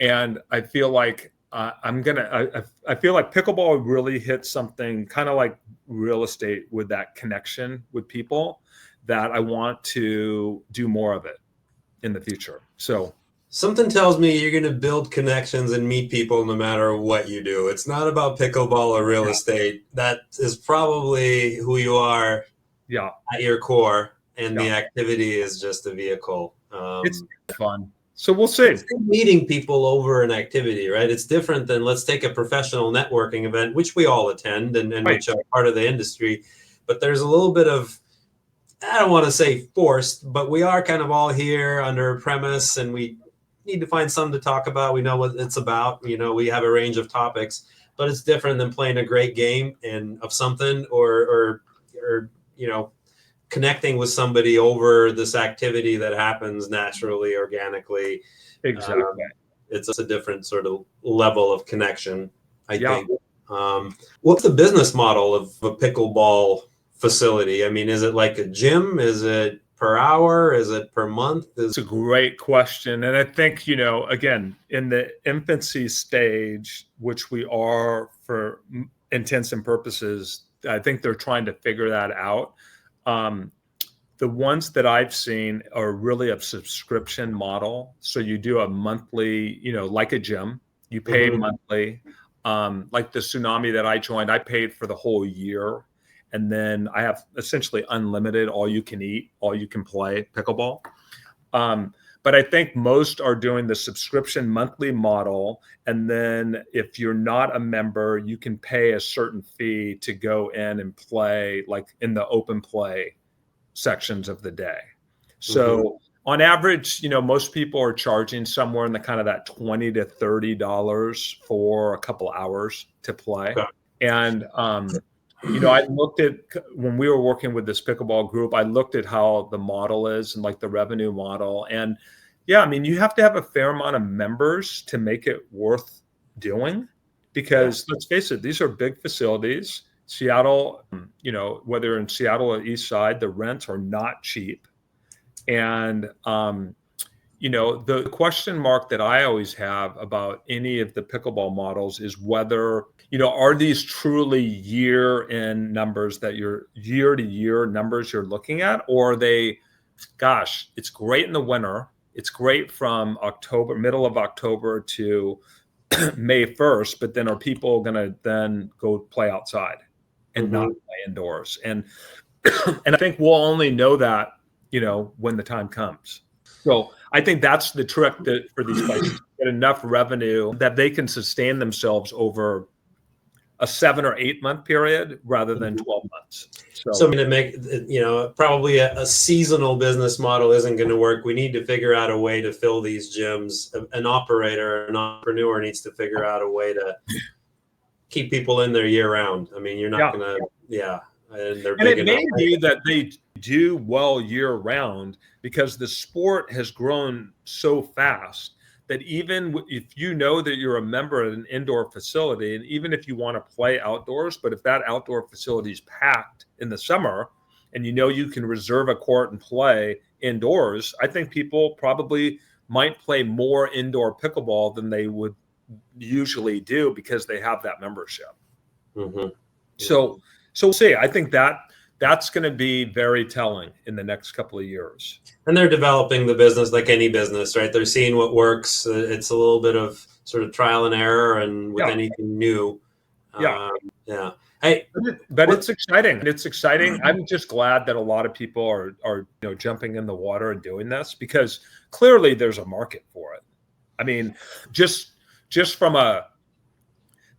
And I feel like I feel like pickleball really hits something kind of like real estate with that connection with people that I want to do more of it in the future. So something tells me you're going to build connections and meet people no matter what you do. It's not about pickleball or real estate. That is probably who you are at your core, and the activity is just a vehicle. It's fun. So we'll see. It's meeting people over an activity, right? It's different than, let's take a professional networking event, which we all attend and which are part of the industry. But there's a little bit of, I don't want to say forced, but we are kind of all here under a premise, and we need to find something to talk about. We know what it's about. We have a range of topics, but it's different than playing a great game of something or connecting with somebody over this activity that happens naturally, organically. Exactly. It's a different sort of level of connection, I think. What's the business model of a pickleball facility? I mean, is it like a gym? Is it per hour? Is it per month? It's a great question. And I think, again, in the infancy stage, which we are for intents and purposes, I think they're trying to figure that out. The ones that I've seen are really a subscription model. So you do a monthly, like a gym, you pay monthly. Like the Tsunami that I joined, I paid for the whole year. And then I have essentially unlimited, all you can eat, all you can play pickleball. But I think most are doing the subscription monthly model. And then if you're not a member, you can pay a certain fee to go in and play like in the open play sections of the day. So on average, most people are charging somewhere in the kind of that $20 to $30 for a couple hours to play. Okay. And, I looked at, when we were working with this pickleball group, I looked at how the model is and like the revenue model. And you have to have a fair amount of members to make it worth doing, because let's face it, these are big facilities. Seattle, whether in Seattle or East Side, the rents are not cheap. And, the question mark that I always have about any of the pickleball models is whether, are these truly year-end numbers that you're year-to-year numbers you're looking at, or are they, gosh, it's great in the winter. It's great from middle of October to May 1st, but then are people going to then go play outside? and not play indoors. And and I think we'll only know that, when the time comes. So I think that's the trick for these places, get enough revenue that they can sustain themselves over a 7 or 8 month period rather than 12 months. So I mean, to make, probably a seasonal business model isn't going to work. We need to figure out a way to fill these gyms. An operator, an entrepreneur needs to figure out a way to keep people in there year round. I mean, you're not going to, and they're big it enough. may be that they do well year round because the sport has grown so fast that even if that you're a member of an indoor facility, and even if you want to play outdoors, but if that outdoor facility is packed in the summer and you can reserve a court and play indoors, I think people probably might play more indoor pickleball than they would usually do because they have that membership. So we'll see. I think that's going to be very telling in the next couple of years. And they're developing the business like any business, right? They're seeing what works. It's a little bit of sort of trial and error, and with anything new. Hey, but it's exciting. It's exciting. I'm just glad that a lot of people are jumping in the water and doing this because clearly there's a market for it. I mean, just from a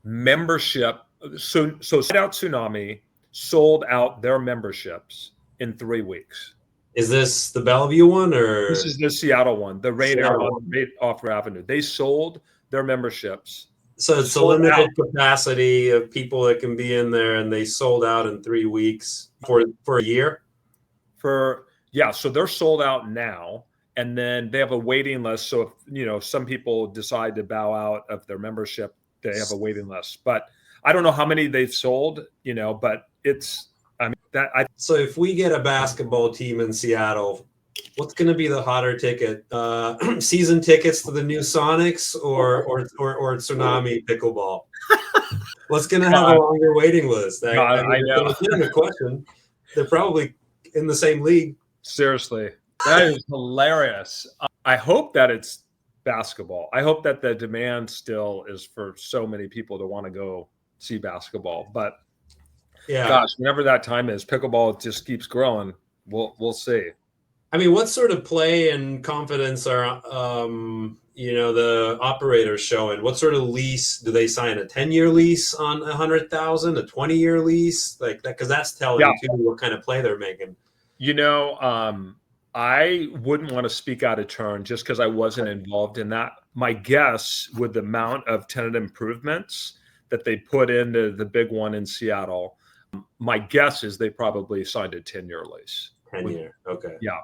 membership. So Side Out Tsunami sold out their memberships in 3 weeks. Is this the Bellevue one, or this is the Seattle one? The Raid Offer Avenue. They sold their memberships. So it's a limited capacity of people that can be in there, and they sold out in 3 weeks for a year. So they're sold out now, and then they have a waiting list. So if some people decide to bow out of their membership, they have a waiting list. But I don't know how many they've sold, but it's. So if we get a basketball team in Seattle, what's going to be the hotter ticket? Season tickets to the new Sonics or Tsunami Pickleball? What's going to have a longer waiting list? I know. It's a legitimate question. They're probably in the same league. Seriously, that is hilarious. I hope that it's basketball. I hope that the demand still is for so many people to want to go see basketball, but. Yeah. Gosh, whenever that time is, pickleball just keeps growing. We'll see. I mean, what sort of play and confidence are the operators showing? What sort of lease do they sign? A 10-year lease on 100,000, a 20-year lease, like that? Because that's telling too what kind of play they're making. I wouldn't want to speak out of turn just because I wasn't involved in that. My guess, with the amount of tenant improvements that they put into the big one in Seattle. My guess is they probably signed a 10-year lease. 10-year, okay. Yeah.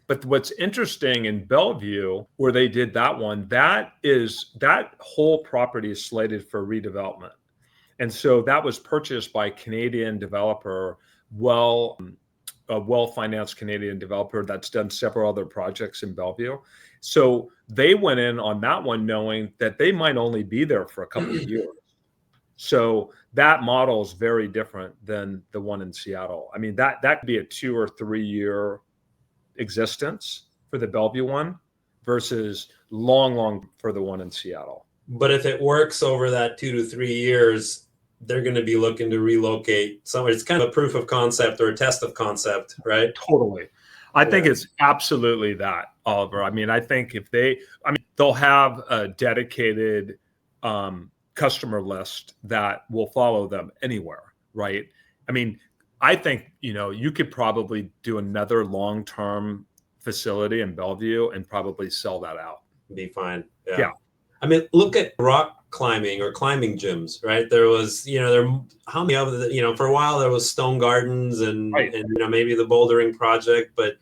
But what's interesting in Bellevue, where they did that one, that whole property is slated for redevelopment. And so that was purchased by a Canadian developer, a well-financed Canadian developer that's done several other projects in Bellevue. So they went in on that one knowing that they might only be there for a couple of years. So that model is very different than the one in Seattle. I mean, that could be a 2 or 3 year existence for the Bellevue one versus long for the one in Seattle. But if it works over that 2 to 3 years, they're going to be looking to relocate somewhere. It's kind of a proof of concept or a test of concept, right? Totally. I think it's absolutely that, Oliver. I mean, I think they'll have a dedicated customer list that will follow them anywhere, right? I mean, I think, you could probably do another long-term facility in Bellevue and probably sell that out. Be fine. Yeah. I mean, look at rock climbing or climbing gyms, right? There was, how many of the, for a while there was Stone Gardens and maybe the Bouldering Project, but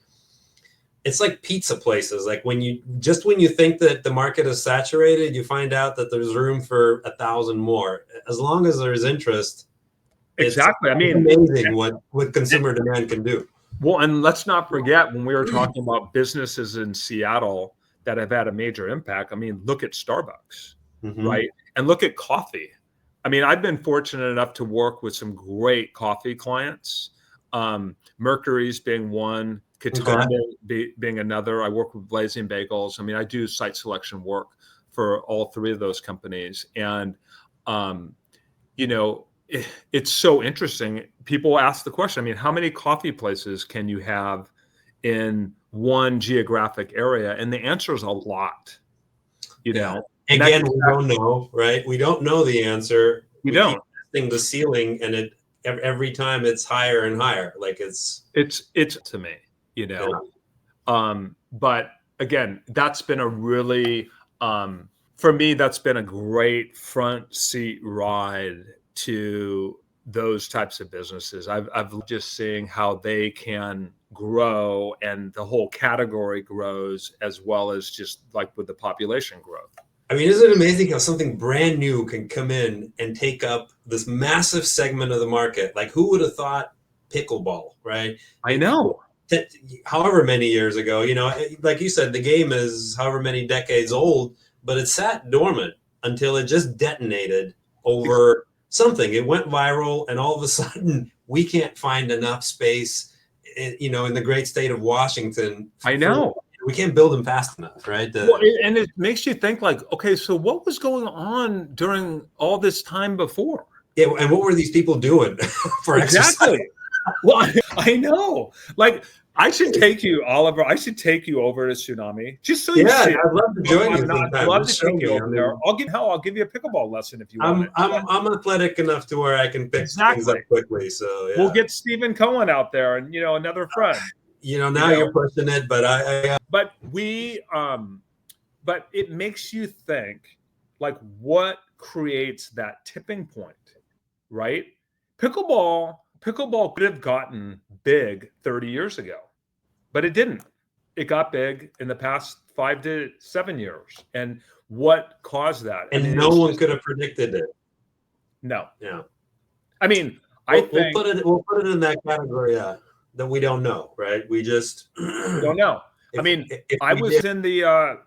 it's like pizza places. Like when you think that the market is saturated, you find out that there's room for 1,000 more. As long as there's interest. Exactly. It's amazing what consumer demand can do. Well, and let's not forget when we were talking about businesses in Seattle that have had a major impact. I mean, look at Starbucks, right? And look at coffee. I mean, I've been fortunate enough to work with some great coffee clients. Mercury's being one, Kotelnikov being another. I work with Blazing Bagels. I mean, I do site selection work for all three of those companies. And, it's so interesting. People ask the question, I mean, how many coffee places can you have in one geographic area? And the answer is a lot, you know. And Again, we don't know, right? We don't know the answer. We keep don't. testing the ceiling, and every time it's higher and higher. Like it's to me, you know. But again, that's been a really for me, that's been a great front seat ride to those types of businesses. I've just seeing how they can grow and the whole category grows, as well as just like with the population growth. I mean, isn't it amazing how something brand new can come in and take up this massive segment of the market? Like, who would have thought pickleball, right? I know. However many years ago, you know, like you said, the game is however many decades old, but it sat dormant until it just detonated over something. It went viral, and all of a sudden, we can't find enough space, you know, in the great state of Washington. I know. We can't build them fast enough, right? And it makes you think like, okay, so what was going on during all this time before? Yeah, and what were these people doing for exercise? Well, I know. Like, I should take you, Oliver. I should take you over to Tsunami just so you see. I'd love to join you. I'd love to take you over there. I'll give you a pickleball lesson if you want. I'm athletic enough to where I can pick things up quickly. So yeah. We'll get Stephen Cohen out there, and you know, another friend. You know, now you're pushing it, but but it makes you think, like, what creates that tipping point, right? Pickleball could have gotten big 30 years ago, but it didn't. It got big in the past 5 to 7 years. And what caused that? And no one could have predicted it. No. Yeah. I mean, we'll put it in that category, that we don't know, right? We just don't know. I was in the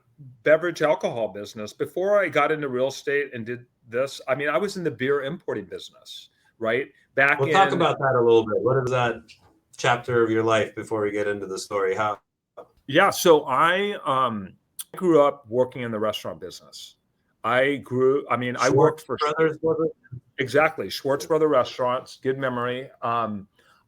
beverage alcohol business before I got into real estate and did this. I mean, I was in the beer importing business, right? We'll talk about that a little bit. What is that chapter of your life before we get into the story? How? Yeah, so I grew up working in the restaurant business. I worked for Brothers, was it? Exactly, Schwartz Brother Restaurants. Good memory.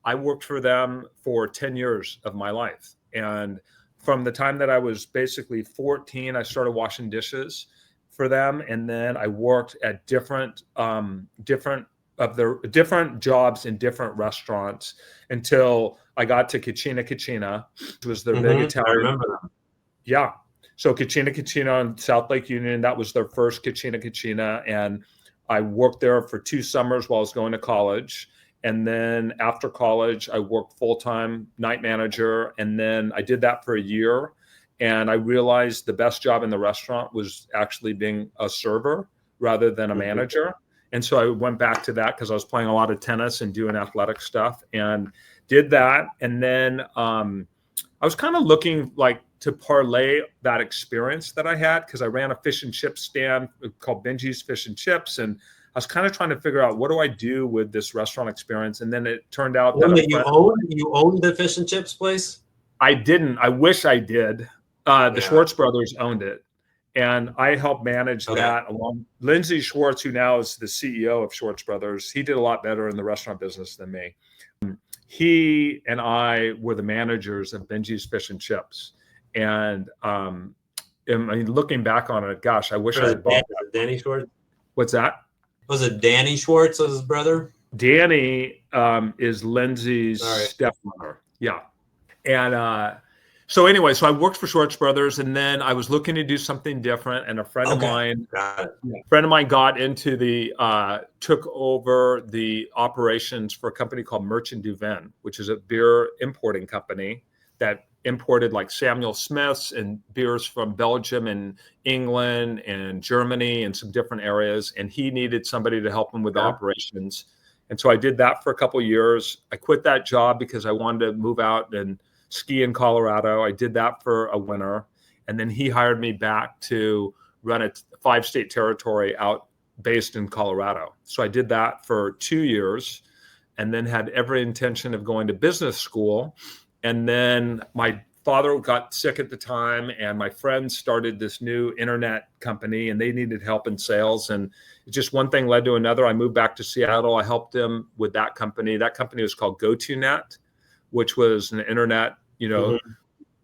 I worked for them for 10 years of my life, and from the time that I was basically 14, I started washing dishes for them, and then I worked at different jobs in different restaurants until I got to Cucina, which was their big Italian. I remember them. Yeah. So Cucina on South Lake Union, that was their first Cucina. And I worked there for 2 summers while I was going to college. And then after college, I worked full-time night manager. And then I did that for a year. And I realized the best job in the restaurant was actually being a server rather than a manager. And so I went back to that because I was playing a lot of tennis and doing athletic stuff and did that. And then I was kind of looking like to parlay that experience that I had, because I ran a fish and chip stand called Benji's Fish and Chips. And I was kind of trying to figure out, what do I do with this restaurant experience? And then it turned out that you owned the fish and chips place? I didn't. I wish I did. The Schwartz brothers owned it. And I helped manage that along Lindsay Schwartz, who now is the CEO of Schwartz Brothers. He did a lot better in the restaurant business than me. He and I were the managers of Benji's Fish and Chips. And looking back on it, gosh, I wish I had bought that. Danny Schwartz? What's that? Was it Danny Schwartz as his brother? Danny is Lindsay's stepmother. Yeah. And so anyway, so I worked for Schwartz Brothers, and then I was looking to do something different. And a friend of mine got into took over the operations for a company called Merchant du Vin, which is a beer importing company that imported like Samuel Smith's and beers from Belgium and England and Germany and some different areas. And he needed somebody to help him with the operations. And so I did that for a couple of years. I quit that job because I wanted to move out and ski in Colorado. I did that for a winter. And then he hired me back to run a 5-state territory out based in Colorado. So I did that for 2 years and then had every intention of going to business school. And then my father got sick at the time, and my friends started this new internet company, and they needed help in sales. And just one thing led to another. I moved back to Seattle. I helped them with that company. That company was called GoToNet, which was an internet,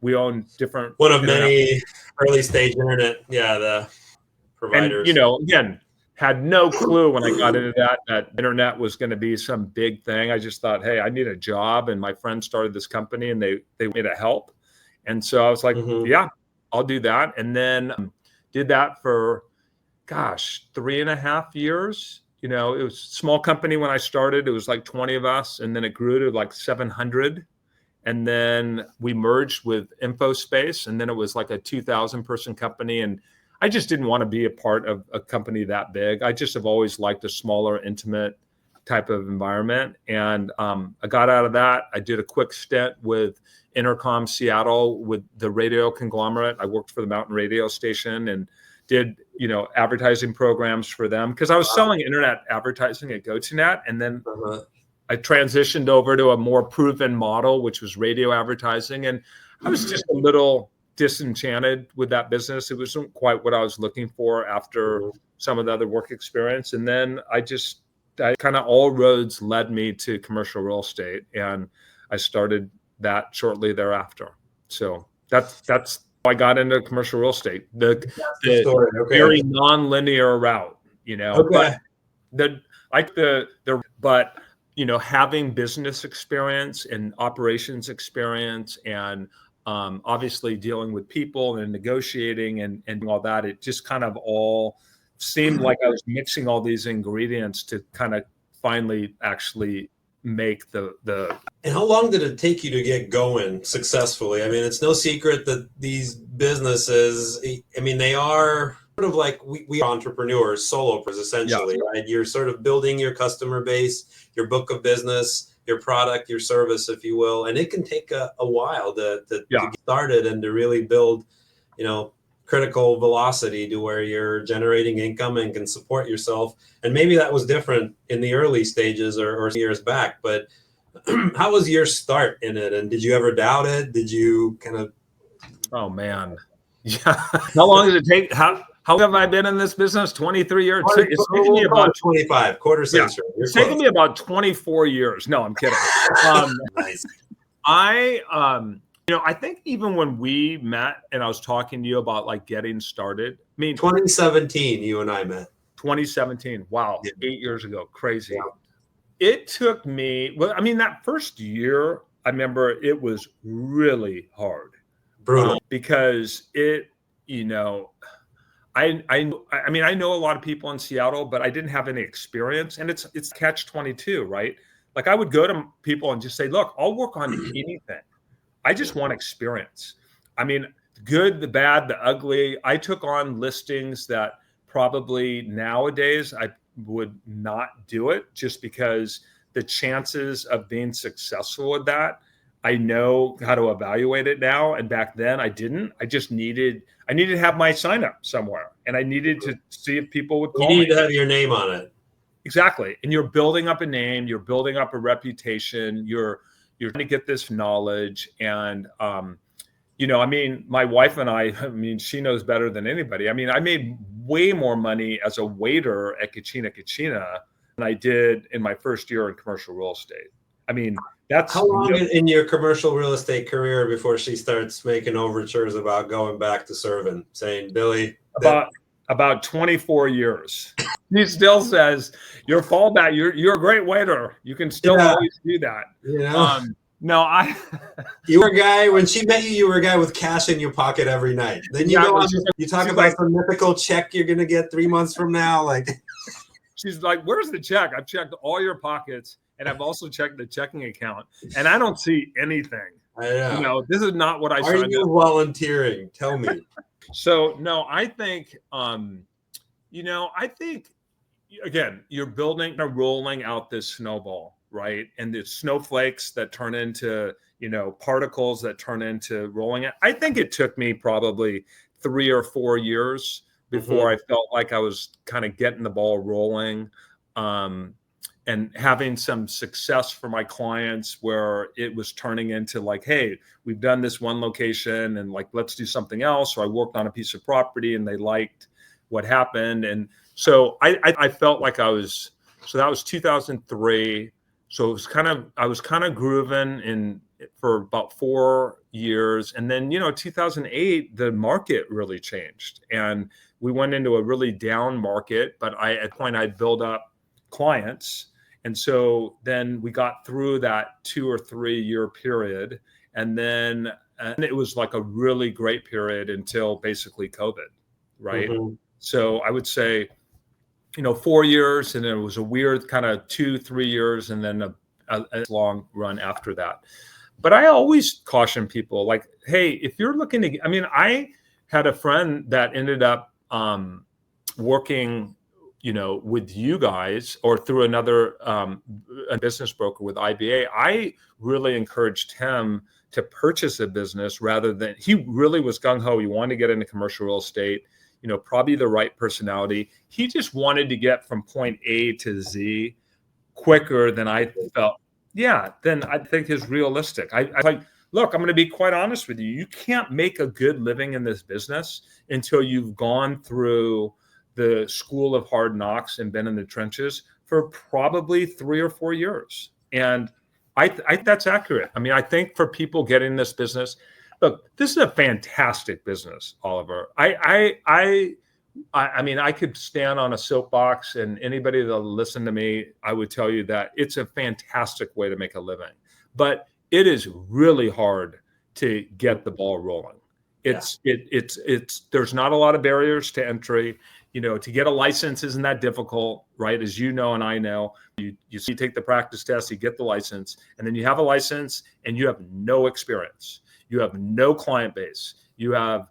we own different. One of internet. many early stage internet, the providers. And, again, had no clue when I got into that internet was going to be some big thing. I just thought, hey, I need a job. And my friend started this company, and they wanted me to help. And so I was like, yeah, I'll do that. And then did that for, 3.5 years. It was a small company when I started. It was like 20 of us. And then it grew to like 700. And then we merged with InfoSpace. And then it was like a 2,000 person company. And I just didn't want to be a part of a company that big. I just have always liked a smaller, intimate type of environment. And I got out of that. I did a quick stint with Intercom Seattle with the radio conglomerate. I worked for the Mountain radio station and did, advertising programs for them because I was selling internet advertising at GoToNet. And then I transitioned over to a more proven model, which was radio advertising. And I was just a little disenchanted with that business. It wasn't quite what I was looking for after some of the other work experience. And then I kind of all roads led me to commercial real estate, and I started that shortly thereafter. So that's how I got into commercial real estate. The story. Okay. Very non-linear route, Okay. but having business experience and operations experience and obviously dealing with people and negotiating and all that, it just kind of all seemed like I was mixing all these ingredients to kind of finally actually make the. And how long did it take you to get going successfully? I mean, it's no secret that these businesses, they are sort of like we are entrepreneurs, solopreneurs, essentially, right? You're sort of building your customer base, your book of business, your product, your service, if you will. And it can take a while to get started and to really build, critical velocity to where you're generating income and can support yourself. And maybe that was different in the early stages or years back, but how was your start in it? And did you ever doubt it? Did you kind of? Oh man. Yeah. How long did it take? How have I been in this business? 23 years. It's taken me about 25, quarter century. Yeah, it's taken me about 24 years. No, I'm kidding. Nice. I think even when we met and I was talking to you about like getting started, 2017, you and I met. 2017. Wow. Yeah. 8 years ago. Crazy. Yeah. It took me, that first year, I remember it was really hard. Brutal. Because it, I know a lot of people in Seattle, but I didn't have any experience, and it's catch-22, right? Like I would go to people and just say, look, I'll work on anything. I just want experience. Good, the bad, the ugly. I took on listings that probably nowadays I would not do it just because the chances of being successful with that, I know how to evaluate it now. And back then I didn't. I needed to have my sign up somewhere, and I needed to see if people would call me. You need to have your name on it. Exactly. And you're building up a name, you're building up a reputation, you're trying to get this knowledge. And, my wife and I, she knows better than anybody. I made way more money as a waiter at Kachina than I did in my first year in commercial real estate. That's how long in your commercial real estate career before she starts making overtures about going back to serving, saying, Billy, about 24 years. He still says your fallback. You're a great waiter. You can still always do that. No, you were a guy when she met you. You were a guy with cash in your pocket every night. Then you talk about some mythical check you're gonna get 3 months from now. Like she's like, "Where's the check? I've checked all your pockets, and I've also checked the checking account, and I don't see anything. I know. This is not what I signed up. Are you volunteering? Tell me." So no, I think, again, you're building or rolling out this snowball, right? And the snowflakes that turn into, particles that turn into rolling it. I think it took me probably 3 or 4 years before I felt like I was kind of getting the ball rolling. And and having some success for my clients where it was turning into like, hey, we've done this one location and like, let's do something else. So I worked on a piece of property and they liked what happened. And so I felt like so that was 2003. So it was I was kind of grooving for about 4 years. And then, 2008, the market really changed and we went into a really down market, but at that point I'd built up clients. And so then we got through that 2 or 3 year period. And then it was like a really great period until basically COVID, right? Mm-hmm. So I would say, 4 years, and then it was a weird kind of 2-3 years, and then a long run after that. But I always caution people like, hey, if you're looking to, I had a friend that ended up working with you guys or through another a business broker with IBA. I really encouraged him to purchase a business rather than, he really was gung-ho. He wanted to get into commercial real estate, probably the right personality. He just wanted to get from point A to Z quicker than I felt. Yeah, then I think is realistic. I like, look, I'm going to be quite honest with you. You can't make a good living in this business until you've gone through the school of hard knocks and been in the trenches for probably 3 or 4 years. And I think that's accurate. I think for people getting this business, look, this is a fantastic business, Oliver. I could stand on a soapbox and anybody that'll listen to me, I would tell you that it's a fantastic way to make a living, but it is really hard to get the ball rolling. It's there's not a lot of barriers to entry. To get a license isn't that difficult, right? As you know, and I know, you take the practice test, you get the license, and then you have a license and you have no experience. You have no client base. You have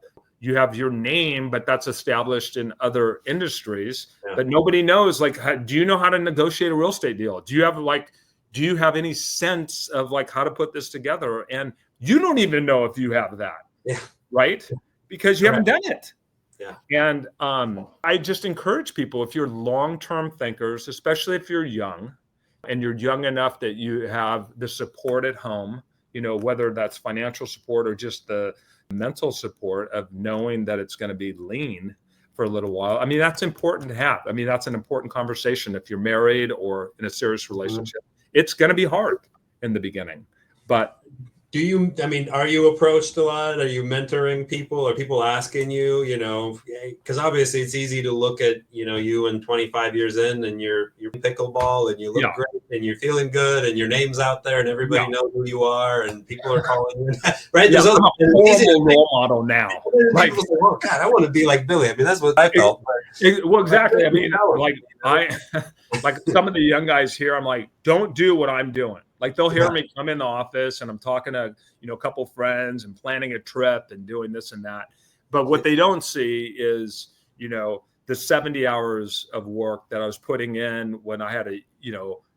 your name, but that's established in other industries, but nobody knows, like, do you know how to negotiate a real estate deal? Do you have any sense of like how to put this together? And you don't even know if you have that, right? Because you haven't done it. Yeah. And I just encourage people, if you're long-term thinkers, especially if you're young and you're young enough that you have the support at home, whether that's financial support or just the mental support of knowing that it's going to be lean for a little while. That's important to have. That's an important conversation. If you're married or in a serious relationship, it's going to be hard in the beginning, but are you approached a lot? Are you mentoring people? Are people asking you, because obviously it's easy to look at, you and 25 years in and you're pickleball and you look great and you're feeling good and your name's out there and everybody knows who you are and people are calling you, right? There's a horrible role model now. Like, oh God, I want to be like Billy. That's what I felt. Well, exactly. Like some of the young guys here, I'm like, don't do what I'm doing. Like they'll hear me come in the office and I'm talking to, a couple friends and planning a trip and doing this and that. But what they don't see is, the 70 hours of work that I was putting in when I had a,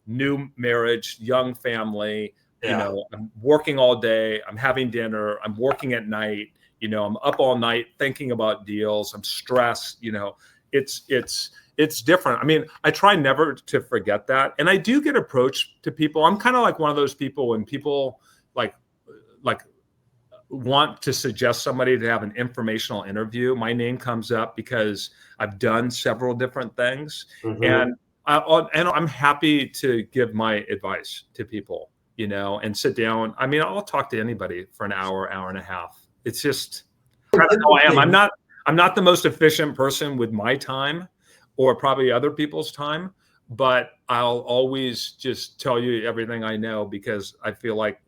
new marriage, young family, I'm working all day, I'm having dinner, I'm working at night, I'm up all night thinking about deals, I'm stressed, it's different. I try never to forget that. And I do get approached to people. I'm kind of like one of those people when people like want to suggest somebody to have an informational interview, my name comes up because I've done several different things. And I'm happy to give my advice to people, and sit down. I'll talk to anybody for an hour and a half. It's just, I don't know, I'm not the most efficient person with my time or probably other people's time, but I'll always just tell you everything I know because I feel like,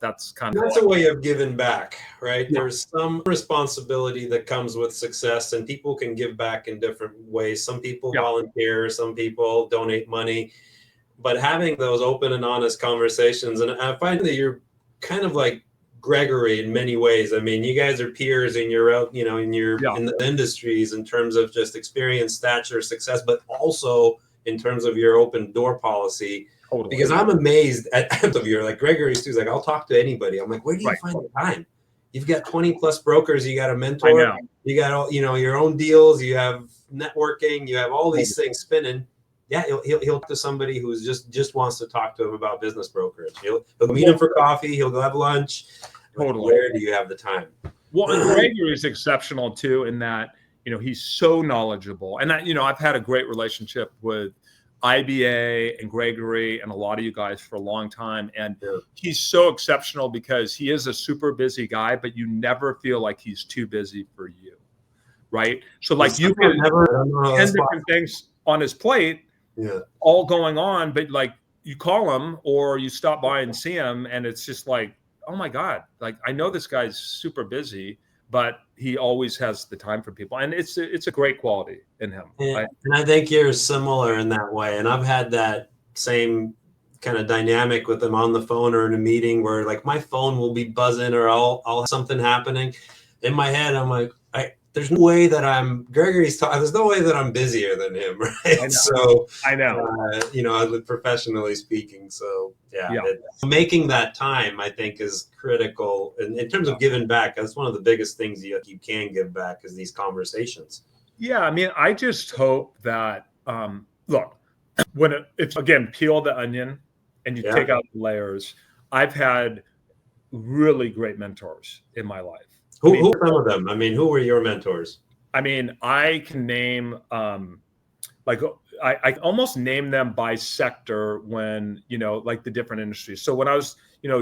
that's a way of giving back, right? Yeah. There's some responsibility that comes with success and people can give back in different ways. Some people volunteer, some people donate money, but having those open and honest conversations. And I find that you're kind of like Gregory in many ways. You guys are peers and you're out, in the industries in terms of just experience, stature, success, but also in terms of your open door policy. Totally. Because I'm amazed at of you. Like Gregory's too. He's like, I'll talk to anybody. I'm like, where do you find the time? You've got 20 plus brokers. You got a mentor. You got all, your own deals. You have networking. You have all these things spinning. yeah, he'll talk to somebody who's just wants to talk to him about business brokerage. He'll meet him for coffee. He'll go have lunch. Totally. Where do you have the time? Well, and Gregory is exceptional too in that, he's so knowledgeable. And I've had a great relationship with IBA and Gregory and a lot of you guys for a long time. And he's so exceptional because he is a super busy guy, but you never feel like he's too busy for you. Right. So like you can have 10 different things on his plate, all going on, but like you call him or you stop by and see him and it's just like, oh my God, like I know this guy's super busy, but he always has the time for people. And it's a great quality in him. And I think you're similar in that way. And I've had that same kind of dynamic with him on the phone or in a meeting where like my phone will be buzzing or I'll have something happening in my head. I'm like, there's no way that Gregory's talking. There's no way that I'm busier than him, right? I know. Professionally speaking. So making that time, I think, is critical. And in terms of giving back, that's one of the biggest things you can give back is these conversations. Yeah, I mean, I just hope that look, when it's again peel the onion and you take out the layers. I've had really great mentors in my life. Who are some of them? I mean, who were your mentors? I mean, I can name like I almost name them by sector when, like the different industries. So when I was,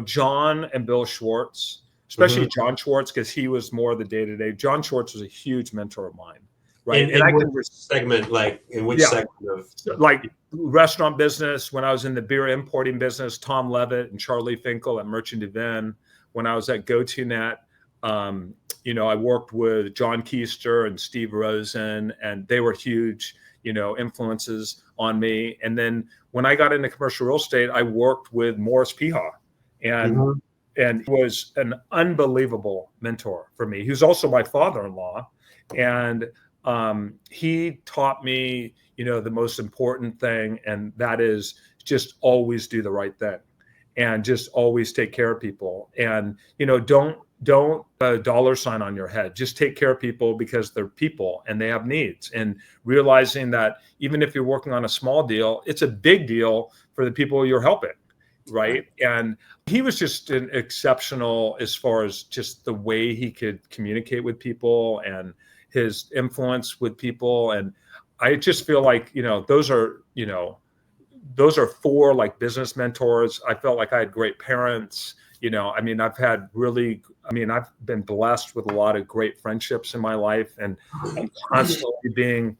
John and Bill Schwartz, especially John Schwartz, because he was more the day-to-day. John Schwartz was a huge mentor of mine. Right. In which segment, like in which segment of like restaurant business, when I was in the beer importing business, Tom Levitt and Charlie Finkel at Merchant Event, when I was at GoToNet, I worked with John Keister and Steve Rosen, and they were huge, influences on me. And then when I got into commercial real estate, I worked with Morris Piha, and he was an unbelievable mentor for me. He was also my father-in-law, and he taught me, the most important thing, and that is just always do the right thing, and just always take care of people, and don't a dollar sign on your head. Just take care of people because they're people and they have needs, and realizing that even if you're working on a small deal, it's a big deal for the people you're helping. Right. And he was just an exceptional as far as just the way he could communicate with people and his influence with people. And I just feel like, those are 4 like business mentors. I felt like I had great parents. I've been blessed with a lot of great friendships in my life, and I'm constantly being,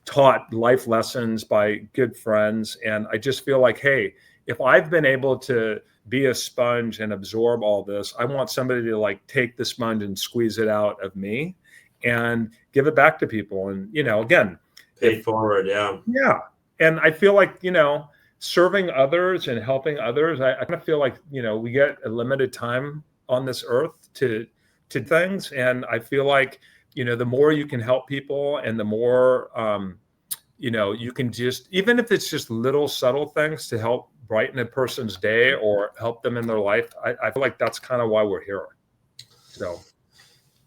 taught life lessons by good friends. And I just feel like, hey, if I've been able to be a sponge and absorb all this, I want somebody to like take the sponge and squeeze it out of me and give it back to people. And, again, pay it forward. Yeah. Yeah. And I feel like, serving others and helping others, I kind of feel like, we get a limited time on this earth to things. And I feel like, the more you can help people and the more, you can just, even if it's just little subtle things to help brighten a person's day or help them in their life, I feel like that's kind of why we're here. So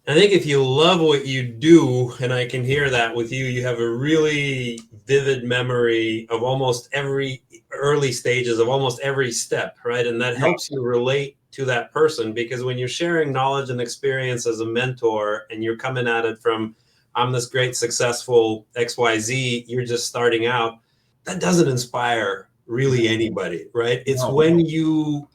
I think if you love what you do, and I can hear that with you, you have a really vivid memory of almost every early stages of almost every step, right? And that helps you relate to that person, because when you're sharing knowledge and experience as a mentor and you're coming at it from, I'm this great successful XYZ, you're just starting out, that doesn't inspire really anybody, right? It's when you've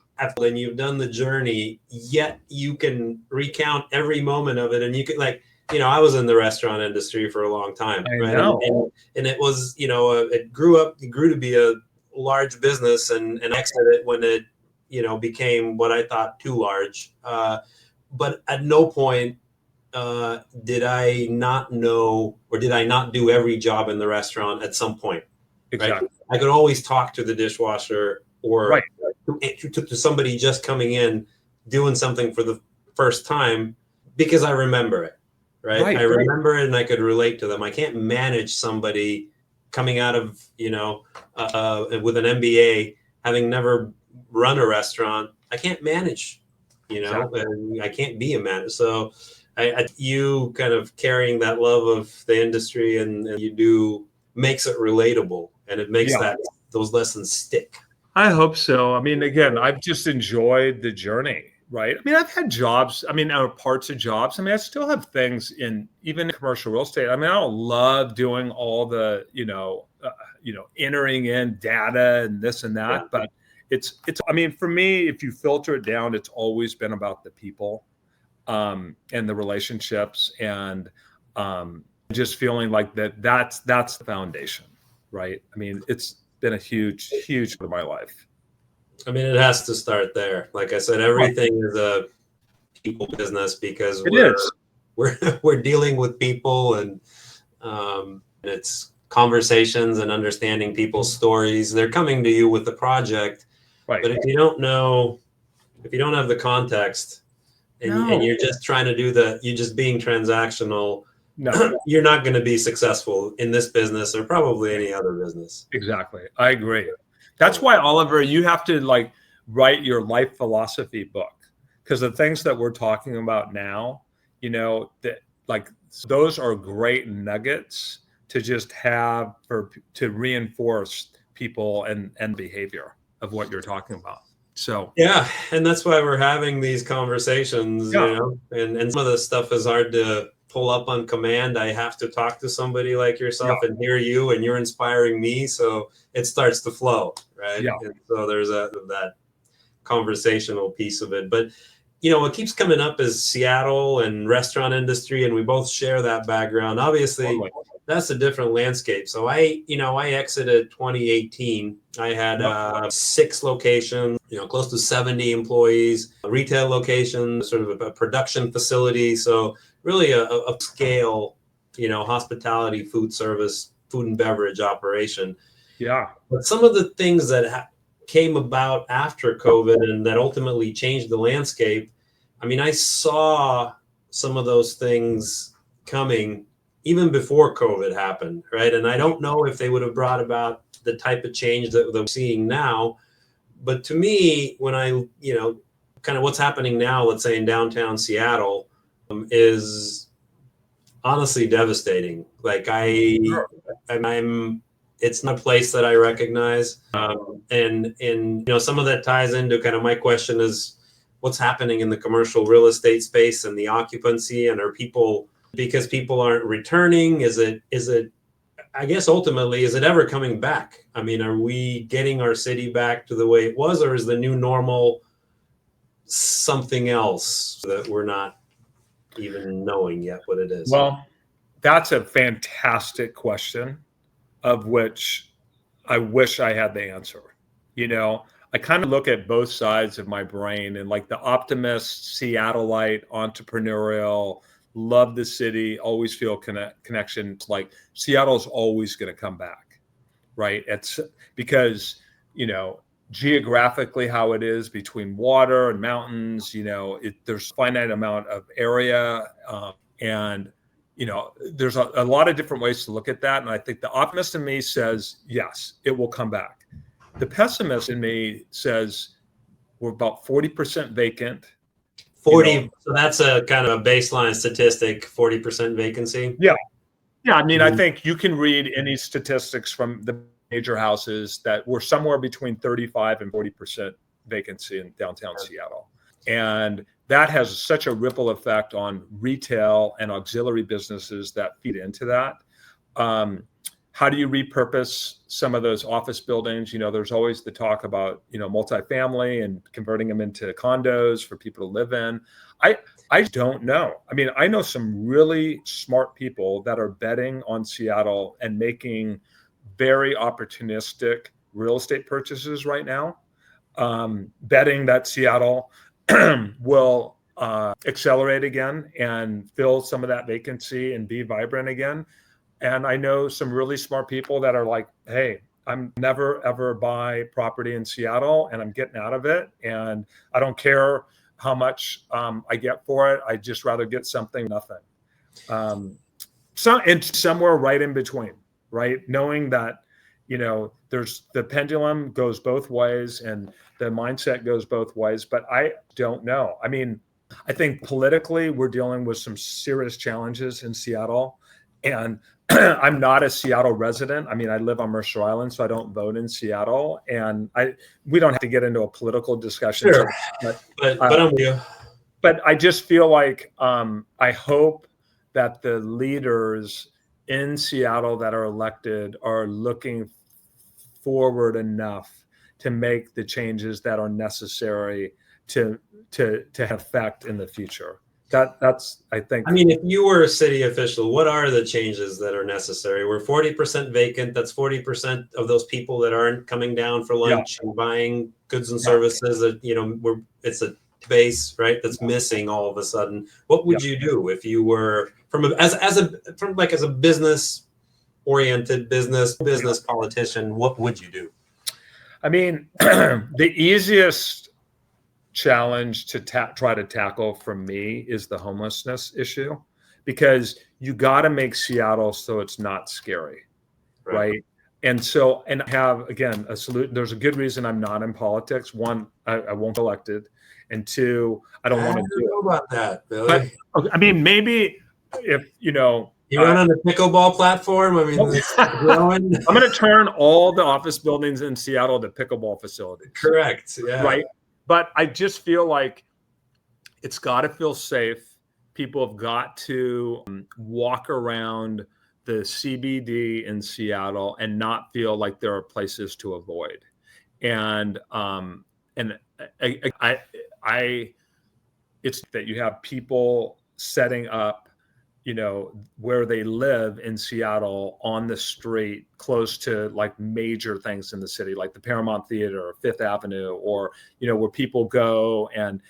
done the journey, yet you can recount every moment of it. And you could I was in the restaurant industry for a long time, right? And it was, it grew to be a large business and exited when it, became what I thought too large. But at no point did I not know, or did I not do every job in the restaurant at some point? Exactly. Right? I could always talk to the dishwasher or to somebody just coming in, doing something for the first time, because I remember it, right? I remember it and I could relate to them. I can't manage somebody coming out of, with an MBA, having never run a restaurant. I can't manage, and I can't be a manager. So you kind of carrying that love of the industry and you do makes it relatable, and it makes those lessons stick. I hope so. I mean, again, I've just enjoyed the journey, right? I mean, I've had jobs, or parts of jobs. I mean, I still have things even in commercial real estate. I mean, I don't love doing all the, entering in data and this and that, but I mean, for me, if you filter it down, it's always been about the people, and the relationships, and just feeling like that's the foundation, right? I mean, it's been a huge part of my life. I mean, it has to start there. Like I said, everything is a people business, because we're dealing with people, and it's conversations and understanding people's stories. They're coming to you with the project, right? But if you don't have the context, and you're just trying to you're just being transactional, you're not going to be successful in this business, or probably any other business. Exactly. I agree. That's why, Oliver, you have to write your life philosophy book, because the things that we're talking about now, those are great nuggets to just have to reinforce people and behavior of what you're talking about. So and that's why we're having these conversations, and some of this stuff is hard to pull up on command. I have to talk to somebody like yourself and hear you, and you're inspiring me, so it starts to flow, right? And so there's that conversational piece of it. But what keeps coming up is Seattle and restaurant industry, and we both share that background. Obviously, that's a different landscape. So I exited 2018. I had 6 locations, close to 70 employees, a retail location, sort of a production facility. So really a scale, hospitality, food service, food and beverage operation. Yeah. But some of the things that came about after COVID and that ultimately changed the landscape, I mean, I saw some of those things coming even before COVID happened, right? And I don't know if they would have brought about the type of change that we're seeing now. But to me, when I, kind of what's happening now, let's say in downtown Seattle, is honestly devastating. It's not a place that I recognize. And some of that ties into kind of my question is, what's happening in the commercial real estate space and the occupancy, and because people aren't returning? Is it, I guess ultimately, is it ever coming back? I mean, are we getting our city back to the way it was, or is the new normal something else that we're not even knowing yet what it is? Well, that's a fantastic question, of which I wish I had the answer. I kind of look at both sides of my brain, and the optimist, Seattleite, entrepreneurial, love the city, always feel connection. Like Seattle's always going to come back, right? It's because, geographically how it is between water and mountains, there's a finite amount of area, and there's a lot of different ways to look at that. And I think the optimist in me says, yes, it will come back. The pessimist in me says we're about 40% vacant. 40. So that's a kind of a baseline statistic, 40% vacancy. Yeah. I mean, I think you can read any statistics from the major houses that we're somewhere between 35 and 40% vacancy in downtown Seattle. And that has such a ripple effect on retail and auxiliary businesses that feed into that. How do you repurpose some of those office buildings? There's always the talk about, multifamily and converting them into condos for people to live in. I don't know. I mean, I know some really smart people that are betting on Seattle and making very opportunistic real estate purchases right now, betting that Seattle will accelerate again and fill some of that vacancy and be vibrant again. And I know some really smart people that are like, hey, I'm never, ever buy property in Seattle, and I'm getting out of it. And I don't care how much I get for it. I'd just rather get something, nothing. And somewhere right in between, right? Knowing that, there's the pendulum goes both ways and the mindset goes both ways, but I don't know. I mean, I think politically we're dealing with some serious challenges in Seattle. And I'm not a Seattle resident. I mean, I live on Mercer Island, so I don't vote in Seattle. And we don't have to get into a political discussion. Sure. But I'm with you. But I just feel like I hope that the leaders in Seattle that are elected are looking forward enough to make the changes that are necessary to have effect in the future. That's I think. I mean, if you were a city official, what are the changes that are necessary? We're 40% vacant. That's 40% of those people that aren't coming down for lunch and buying goods and services. That it's a base, right? That's missing all of a sudden. What would you do if you were as a business oriented business politician? What would you do? I mean, the easiest challenge to try to tackle for me is the homelessness issue, because you got to make Seattle so it's not scary, right? And have, again, a solution. There's a good reason I'm not in politics. One, I won't get elected, and two, I don't want to do know about that, Billy. But, I mean, maybe if you run on the pickleball platform. I mean, it's growing. I'm going to turn all the office buildings in Seattle to pickleball facilities. Correct. Yeah. Right. But I just feel like it's got to feel safe. People have got to walk around the CBD in Seattle and not feel like there are places to avoid. And it's that you have people setting up, where they live in Seattle on the street close to like major things in the city, like the Paramount Theater or Fifth Avenue, or, where people go and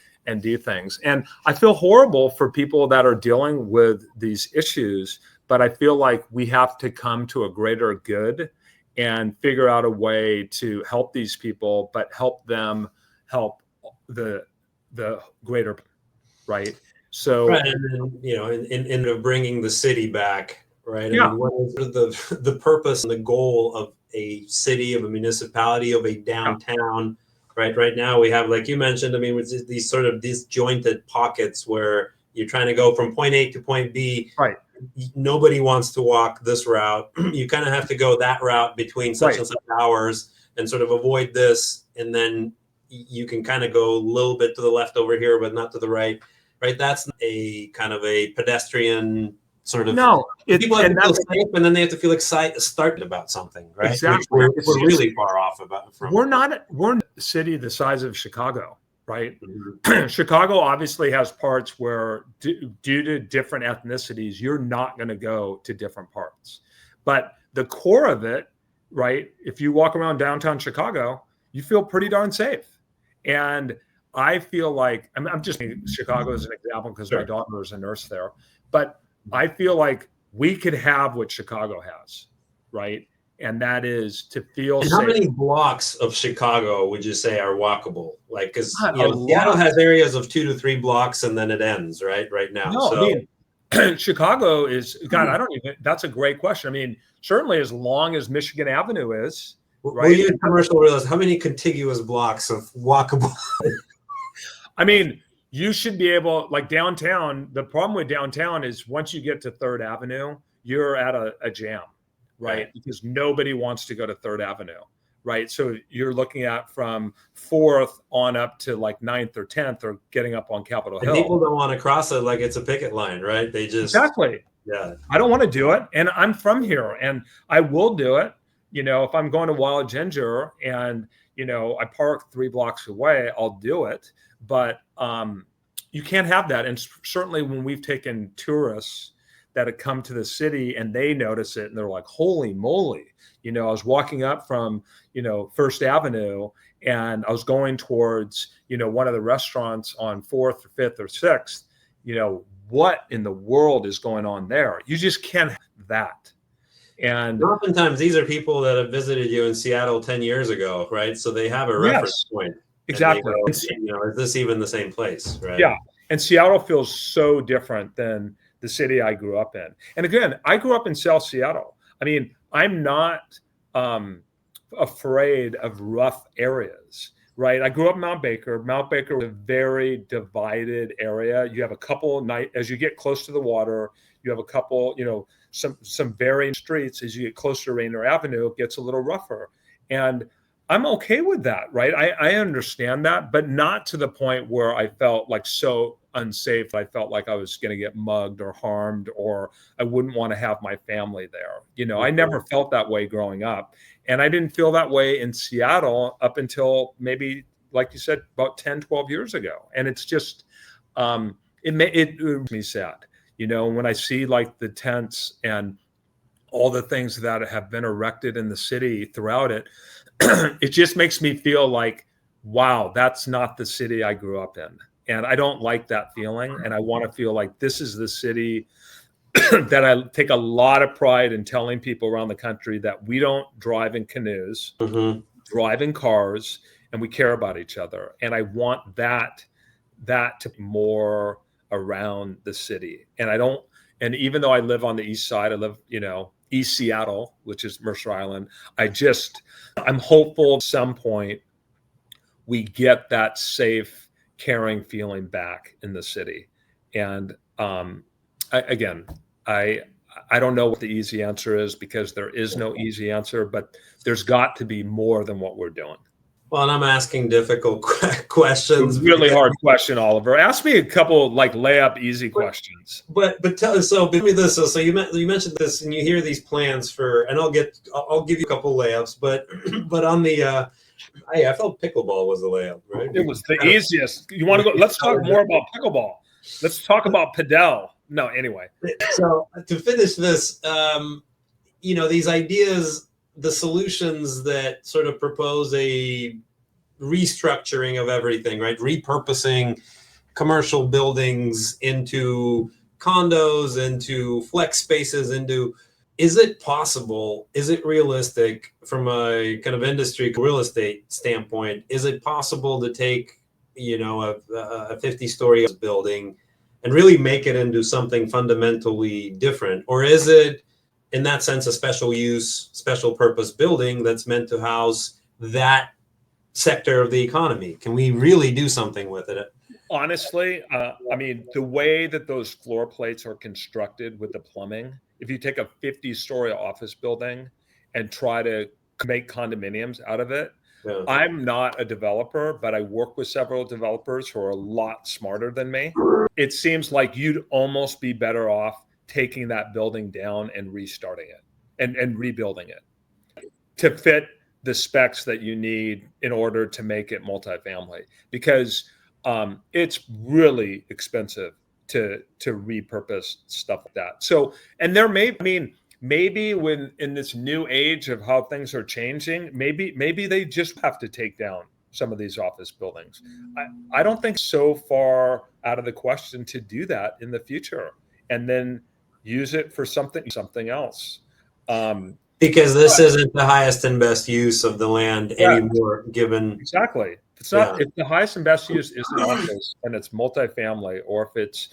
do things. And I feel horrible for people that are dealing with these issues, but I feel like we have to come to a greater good and figure out a way to help these people, but help them help the greater, right? So, right, and then, in bringing the city back, right? Yeah. I mean, what is the purpose and the goal of a city, of a municipality, of a downtown, right? Right now we have, like you mentioned, I mean, with these sort of disjointed pockets where you're trying to go from point A to point B. Right. Nobody wants to walk this route. You kind of have to go that route between such and such hours and sort of avoid this, and then you can kind of go a little bit to the left over here, but not to the right. Right, that's a kind of a pedestrian sort of. No, people have to feel safe, and then they have to feel excited about something, right? Exactly. We're really far off from. We're a city the size of Chicago, right? Mm-hmm. Chicago obviously has parts where, due to different ethnicities, you're not going to go to different parts. But the core of it, right? If you walk around downtown Chicago, you feel pretty darn safe, and I feel like I'm just using Chicago as an example because my daughter is a nurse there, but I feel like we could have what Chicago has, right? And that is to feel safe. How many blocks of Chicago would you say are walkable? Like, because Seattle has areas of 2 to 3 blocks, and then it ends right now. No, I mean, Chicago is, God, I don't even. That's a great question. I mean, certainly as long as Michigan Avenue is. Right? Will you commercial realize how many contiguous blocks of walkable? I mean, you should be able, like downtown, the problem with downtown is once you get to 3rd Avenue, you're at a jam, right? Because nobody wants to go to 3rd Avenue, right? So you're looking at from 4th on up to like 9th or 10th, or getting up on Capitol Hill. People don't want to cross it like it's a picket line, right? They just. Exactly. Yeah. I don't want to do it. And I'm from here, and I will do it. If I'm going to Wild Ginger and, I park 3 blocks away, I'll do it. But you can't have that. And certainly when we've taken tourists that have come to the city and they notice it and they're like, holy moly, I was walking up from, First Avenue, and I was going towards, one of the restaurants on 4th or 5th or 6th, what in the world is going on there? You just can't have that. And oftentimes these are people that have visited you in Seattle 10 years ago, right? So they have a reference point. Exactly. Go, is this even the same place, right? Yeah. And Seattle feels so different than the city I grew up in. And again, I grew up in South Seattle. I mean, I'm not afraid of rough areas, right? I grew up in Mount Baker. Mount Baker was a very divided area. You have a couple night as you get close to the water, you have a couple, some varying streets. As you get closer to Rainier Avenue, it gets a little rougher. And I'm okay with that, right? I understand that, but not to the point where I felt like so unsafe. I felt like I was going to get mugged or harmed, or I wouldn't want to have my family there. I never felt that way growing up. And I didn't feel that way in Seattle up until maybe, like you said, about 10, 12 years ago. And it's just, it makes me sad, when I see like the tents and all the things that have been erected in the city throughout it. It just makes me feel like, wow, that's not the city I grew up in. And I don't like that feeling. And I want to feel like this is the city that I take a lot of pride in telling people around the country that we don't drive in canoes, drive in cars, and we care about each other. And I want that to be more around the city. And even though I live on the east side, I live, East Seattle, which is Mercer Island, I'm hopeful at some point we get that safe, caring feeling back in the city. And I don't know what the easy answer is, because there is no easy answer, but there's got to be more than what we're doing. Well, and I'm asking difficult questions. A really hard question, Oliver. Ask me a couple like layup easy questions. But give me this. So you mentioned this, and you hear these plans for, and I'll give you a couple layups. But on the, I felt pickleball was a layup, right? It was the easiest. You want to go? Let's talk more about pickleball. Let's talk about padel. No, anyway. So to finish this, these ideas, the solutions that sort of propose a restructuring of everything, right? Repurposing commercial buildings into condos, into flex spaces, is it possible? Is it realistic from a kind of industry real estate standpoint? Is it possible to take, a 50-story building and really make it into something fundamentally different? Or is it, in that sense, a special use, special purpose building that's meant to house that sector of the economy? Can we really do something with it? Honestly, the way that those floor plates are constructed with the plumbing, if you take a 50-story office building and try to make condominiums out of it, yeah. I'm not a developer, but I work with several developers who are a lot smarter than me. It seems like you'd almost be better off taking that building down and restarting it and rebuilding it to fit the specs that you need in order to make it multifamily, because it's really expensive to repurpose stuff like that. So, and there maybe when in this new age of how things are changing, maybe they just have to take down some of these office buildings. I don't think so far out of the question to do that in the future, and then use it for something else. Because this isn't the highest and best use of the land anymore, given. Exactly. It's not, if the highest and best use is an office and it's multifamily, or if it's,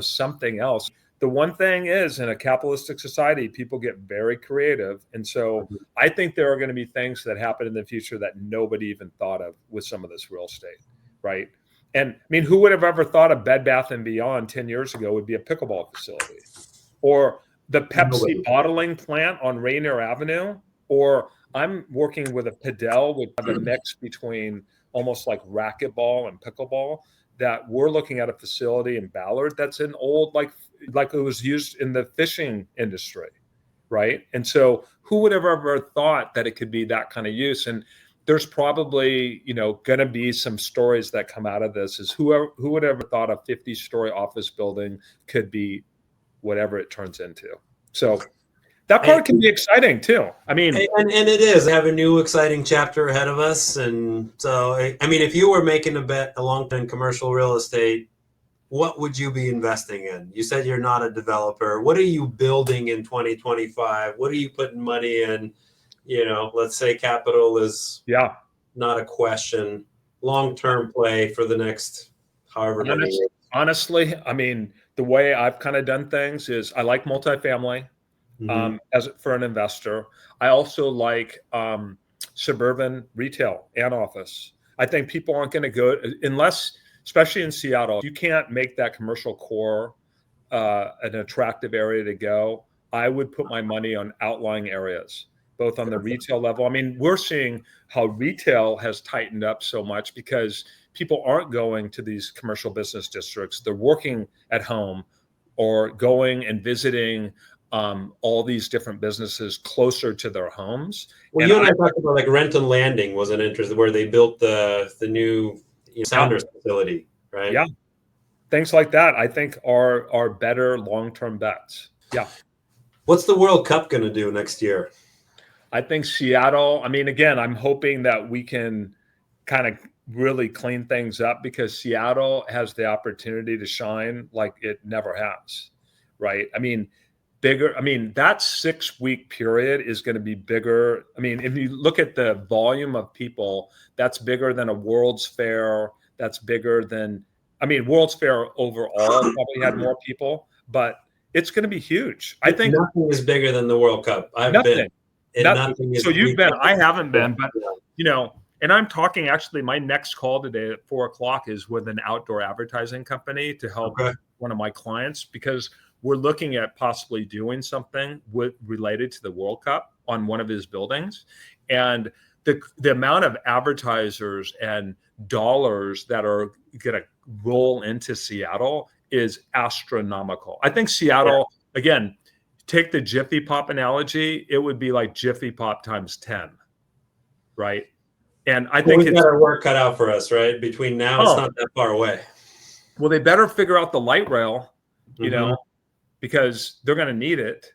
something else. The one thing is, in a capitalistic society, people get very creative. And so I think there are going to be things that happen in the future that nobody even thought of with some of this real estate, right? And who would have ever thought a Bed Bath & Beyond 10 years ago would be a pickleball facility? Or the Pepsi bottling plant on Rainier Avenue? Or I'm working with a padel, with a mix between almost like racquetball and pickleball, that we're looking at a facility in Ballard that's an old, like it was used in the fishing industry, right? And so who would have ever thought that it could be that kind of use? And there's probably, going to be some stories that come out of this, is who would ever thought a 50-story office building could be whatever it turns into. So that part can be exciting too. And it is. I have a new exciting chapter ahead of us. And so, if you were making a bet long-term commercial real estate, what would you be investing in? You said you're not a developer. What are you building in 2025? What are you putting money in? Let's say capital is not a question. Long-term play for the next however many years. Honestly, the way I've kind of done things is I like multifamily. As for an investor. I also like suburban retail and office. I think people aren't going to go unless, especially in Seattle, you can't make that commercial core an attractive area to go. I would put my money on outlying areas, both on the retail level. I mean, we're seeing how retail has tightened up so much because people aren't going to these commercial business districts. They're working at home or going and visiting all these different businesses closer to their homes. Well, you and I talked about like Renton Landing was an interest where they built the new Sounders facility, right? Yeah. Things like that, I think, are better long-term bets. Yeah. What's the World Cup going to do next year? I think Seattle, I mean, again, I'm hoping that we can kind of really clean things up because Seattle has the opportunity to shine like it never has, right? I mean, bigger. I mean, that 6-week period is going to be bigger. I mean, if you look at the volume of people, that's bigger than a World's Fair. That's bigger than, I mean, World's Fair overall probably had more people, but it's going to be huge. I think nothing is bigger than the World Cup. I've nothing. been. Nothing is so you've been. I haven't been, but yeah. you know. And I'm talking. Actually, my next call today at 4:00 is with an outdoor advertising company to help one of my clients because we're looking at possibly doing something related to the World Cup on one of his buildings, and the amount of advertisers and dollars that are going to roll into Seattle is astronomical. I think Seattle, again, take the Jiffy Pop analogy, it would be like Jiffy Pop times 10, right? And I think we've got our work cut out for us, right? Between now, it's not that far away. Well, they better figure out the light rail, you know, because they're going to need it.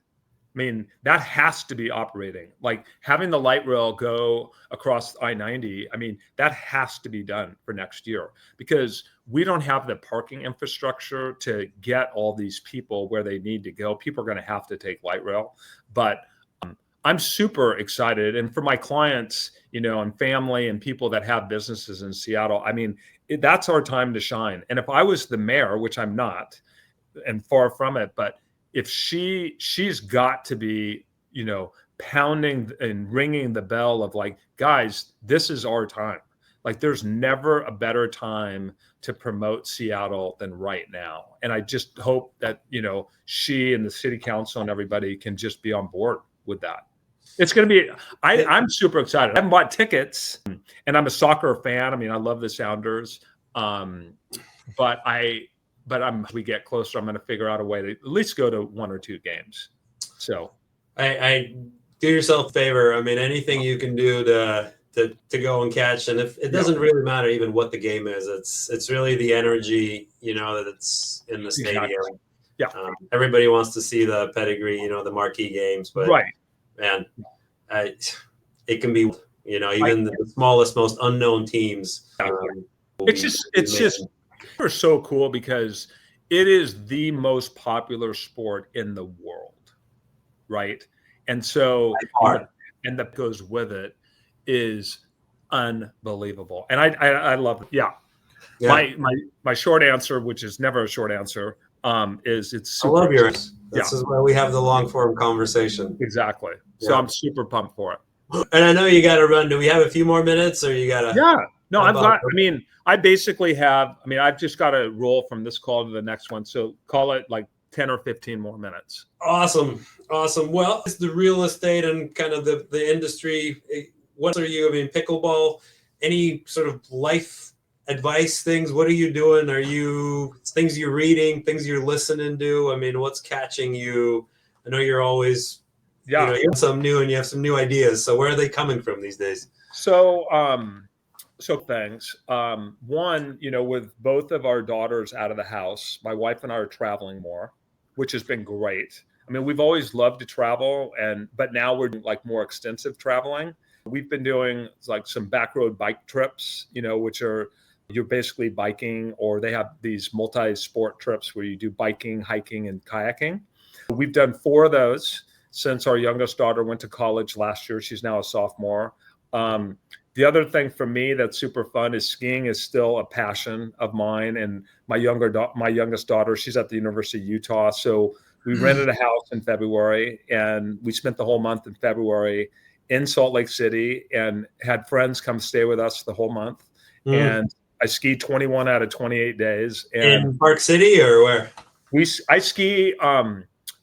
I mean, that has to be operating. Like having the light rail go across I-90, I mean, that has to be done for next year because we don't have the parking infrastructure to get all these people where they need to go. People are going to have to take light rail. But I'm super excited. And for my clients, you know, and family and people that have businesses in Seattle, I mean, that's our time to shine. And if I was the mayor, which I'm not, and far from it, but if she's got to be, you know, pounding and ringing the bell of like, guys, this is our time. Like there's never a better time to promote Seattle than right now. And I just hope that, you know, she and the city council and everybody can just be on board with that. It's going to be, I'm super excited. I haven't bought tickets and I'm a soccer fan. I mean, I love the Sounders. But we get closer, I'm going to figure out a way to at least go to 1 or 2 games. So I do yourself a favor. I mean, anything you can do to go and catch. And if it doesn't really matter even what the game is, it's really the energy, you know, that's in the stadium. Exactly. Yeah. Everybody wants to see the pedigree, you know, the marquee games, but man, it can be, you know, even the smallest, most unknown teams. It's just are so cool because it is the most popular sport in the world, right? And so, and that goes with it is unbelievable. And I love it. Yeah. My short answer, which is never a short answer, is it's super. I love yours. This is why we have the long form conversation. Exactly. So I'm super pumped for it. And I know you got to run. Do we have a few more minutes or you got to? Yeah. No, I basically have, I've just got to roll from this call to the next one. So call it like 10 or 15 more minutes. Awesome. Well, it's the real estate and kind of the industry. What are you, pickleball, any sort of life advice things? What are you doing? Things you're reading, things you're listening to? What's catching you? I know you're always, you have some new and you have some new ideas. So where are they coming from these days? So things. One, with both of our daughters out of the house, my wife and I are traveling more, which has been great. We've always loved to travel, but now we're doing like more extensive traveling. We've been doing like some back road bike trips, which are you're basically biking, or they have these multi-sport trips where you do biking, hiking, and kayaking. We've done 4 of those since our youngest daughter went to college last year. She's now a sophomore. The other thing for me that's super fun is skiing is still a passion of mine. And my youngest daughter, she's at the University of Utah. So we rented a house in February, and we spent the whole month in February in Salt Lake City and had friends come stay with us the whole month. and I ski 21 out of 28 days. And in Park City or where? I ski.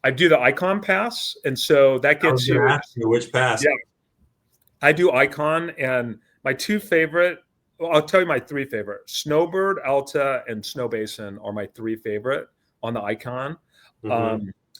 I do the Icon Pass, and so that I was gets going you. to ask you which pass. Yeah, I do Icon, and my two favorite. Well, I'll tell you my three favorite: Snowbird, Alta, and Snow Basin are my three favorite on the Icon.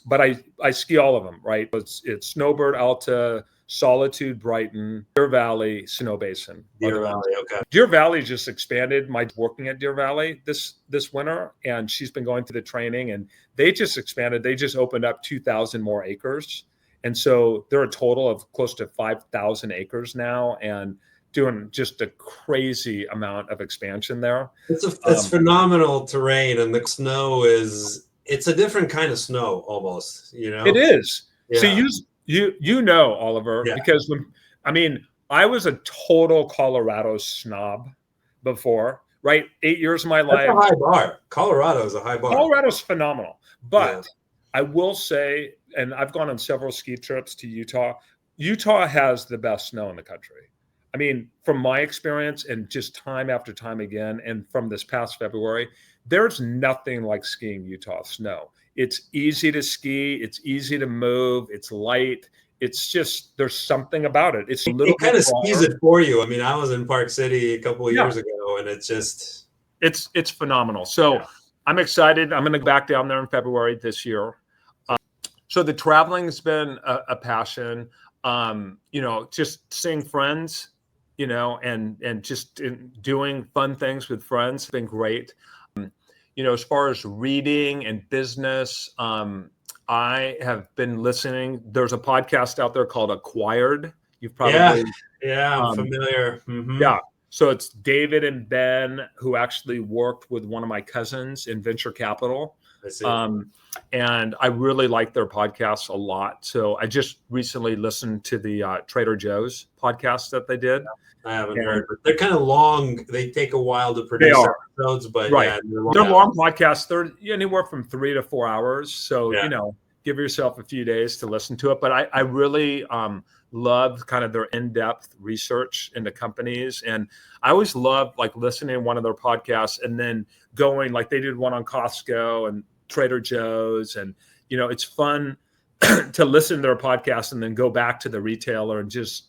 But I ski all of them, right? It's Snowbird, Alta, Solitude, Brighton, Deer Valley, Snow Basin. Deer Valley, okay. Deer Valley just expanded. My working at Deer Valley this winter, and she's been going through the training, and they just expanded. They just opened up 2,000 more acres, and so they're a total of close to 5,000 acres now, and doing just a crazy amount of expansion there. It's phenomenal terrain, and the snow it's a different kind of snow almost, you know? It is. Yeah. So you know, Oliver, because I was a total Colorado snob before, right? 8 years of my life. That's a high bar. Colorado is a high bar. Colorado's phenomenal. But I will say, and I've gone on several ski trips to Utah, Utah has the best snow in the country. I mean, from my experience and just time after time again, and from this past February, there's nothing like skiing Utah snow. It's easy to ski. It's easy to move. It's light. It's just, there's something about it. It's a little it kind of skis it for you. I mean, I was in Park City a couple of years ago, and it's just, it's phenomenal. So I'm excited. I'm going to go back down there in February this year. So the traveling has been a passion. Just seeing friends, and just doing fun things with friends has been great. As far as reading and business, I have been listening. There's a podcast out there called Acquired. You've probably I'm familiar. Yeah. So it's David and Ben, who actually worked with one of my cousins in venture capital. I see. And I really like their podcasts a lot. So I just recently listened to the Trader Joe's podcast that they did. I haven't heard, but they're kind of long. They take a while to produce episodes, but they're long podcasts. They're anywhere from 3 to 4 hours. So, give yourself a few days to listen to it. But I really love kind of their in-depth research into companies. And I always love listening to one of their podcasts and then going, like they did one on Costco and Trader Joe's. And, it's fun to listen to their podcast and then go back to the retailer and just,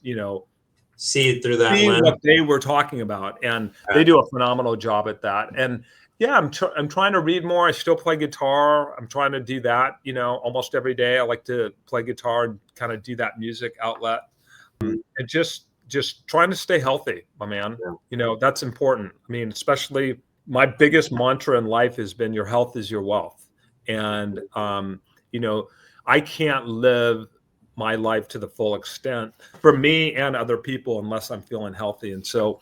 see it through that lens. What they were talking about, and they do a phenomenal job at that. And I'm trying to read more. I still play guitar. I'm trying to do that, almost every day. I like to play guitar and kind of do that music outlet, and just trying to stay healthy, my man. That's important. I mean, especially my biggest mantra in life has been your health is your wealth, and I can't live my life to the full extent for me and other people unless I'm feeling healthy. And so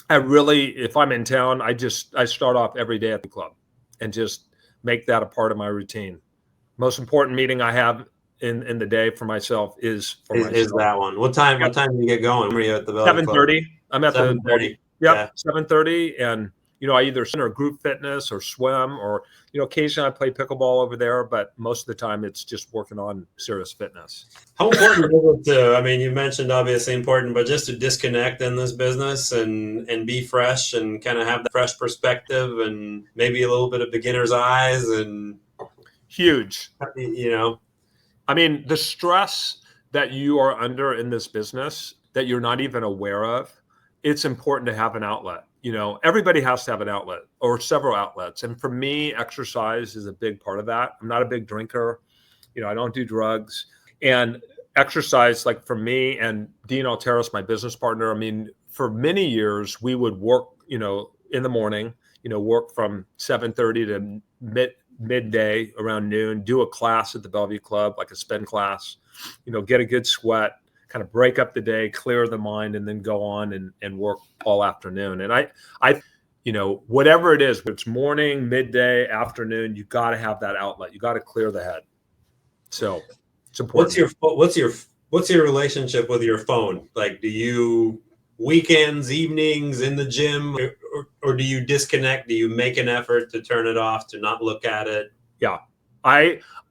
if I'm in town, I start off every day at the club and just make that a part of my routine. Most important meeting I have in the day for myself is that one. What time do you get going? Where are you at the 7:30. I'm at 7:30. 7:30. And I either swim or group fitness or swim, or occasionally I play pickleball over there, but most of the time it's just working on serious fitness. How important is it you mentioned obviously important, but just to disconnect in this business and be fresh and kind of have the fresh perspective and maybe a little bit of beginner's eyes and huge. The stress that you are under in this business that you're not even aware of, it's important to have an outlet. Everybody has to have an outlet or several outlets. And for me, exercise is a big part of that. I'm not a big drinker. I don't do drugs. And exercise, like for me and Dean Alteris, my business partner, for many years, we would work, in the morning, work from 7:30 to midday around noon, do a class at the Bellevue Club, like a spin class, get a good sweat, kind of break up the day, clear the mind, and then go on and work all afternoon. And I whatever it is, whether it's morning, midday, afternoon, you got to have that outlet. You got to clear the head. So it's important. What's your relationship with your phone? Like, do you weekends, evenings in the gym, or do you disconnect? Do you make an effort to turn it off, to not look at it? Yeah.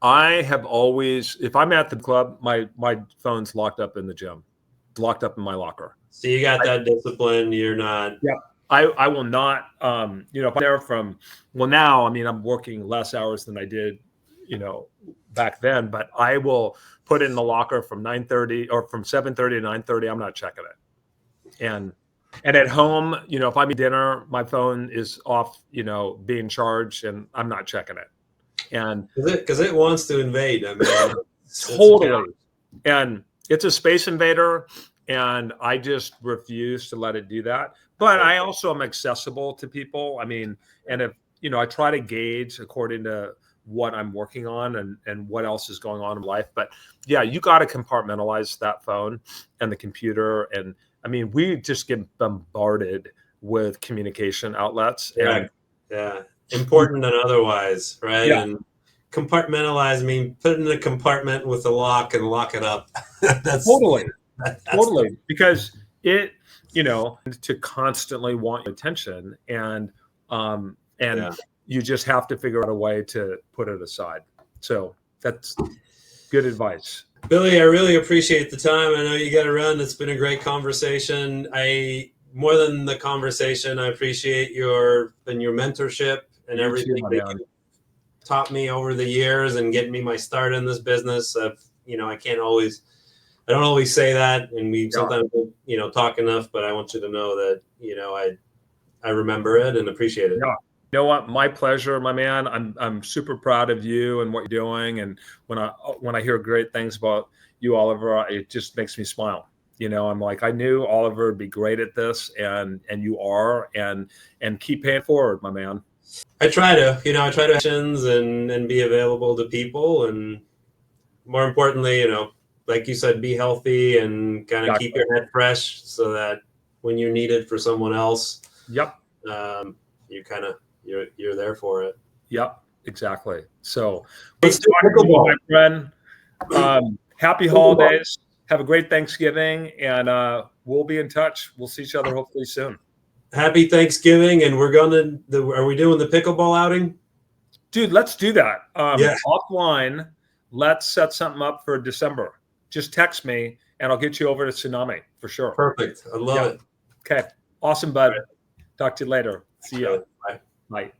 I have always, if I'm at the club, my phone's locked up in the gym, locked up in my locker. So you got that discipline. You're not. Yeah. I will not, if I'm there now, I mean, I'm working less hours than I did, back then, but I will put it in the locker from 9:30 or from 7:30 to 9:30. I'm not checking it. And at home, if I'm eating dinner, my phone is off, being charged, and I'm not checking it. And because it wants to invade. I mean, totally. And it's a space invader, and I just refuse to let it do that. But I also am accessible to people. I mean, and if, I try to gauge according to what I'm working on and what else is going on in life. But yeah, you got to compartmentalize that phone and the computer. And I mean, we just get bombarded with communication outlets. Yeah. Yeah. Important than otherwise, right? Yeah. And compartmentalize, I mean, put it in a compartment with a lock and lock it up. That's Totally. totally. Because it, to constantly want attention, and you just have to figure out a way to put it aside. So that's good advice. Billy, I really appreciate the time. I know you got to run. It's been a great conversation. More than the conversation, I appreciate your mentorship and everything that you taught me over the years and getting me my start in this business. I don't always say that, and we sometimes talk enough, but I want you to know that I remember it and appreciate it. Yeah. You know what? My pleasure, my man. I'm super proud of you and what you're doing. And when I hear great things about you, Oliver, it just makes me smile. I'm like, I knew Oliver would be great at this, and you are, and keep paying forward, my man. I try to actions and be available to people, and more importantly, like you said, be healthy and kind of keep your head fresh so that when you're needed for someone else, yep, you're there for it. Yep, exactly. So let's do pickleball, my friend. Happy holidays. Have a great Thanksgiving, and we'll be in touch. We'll see each other hopefully soon. Happy Thanksgiving, and are we doing the pickleball outing? Dude, let's do that. Offline, let's set something up for December. Just text me, and I'll get you over to Tsunami for sure. Perfect. I love it. Okay. Awesome, bud. Talk to you later. See ya. Bye. Bye.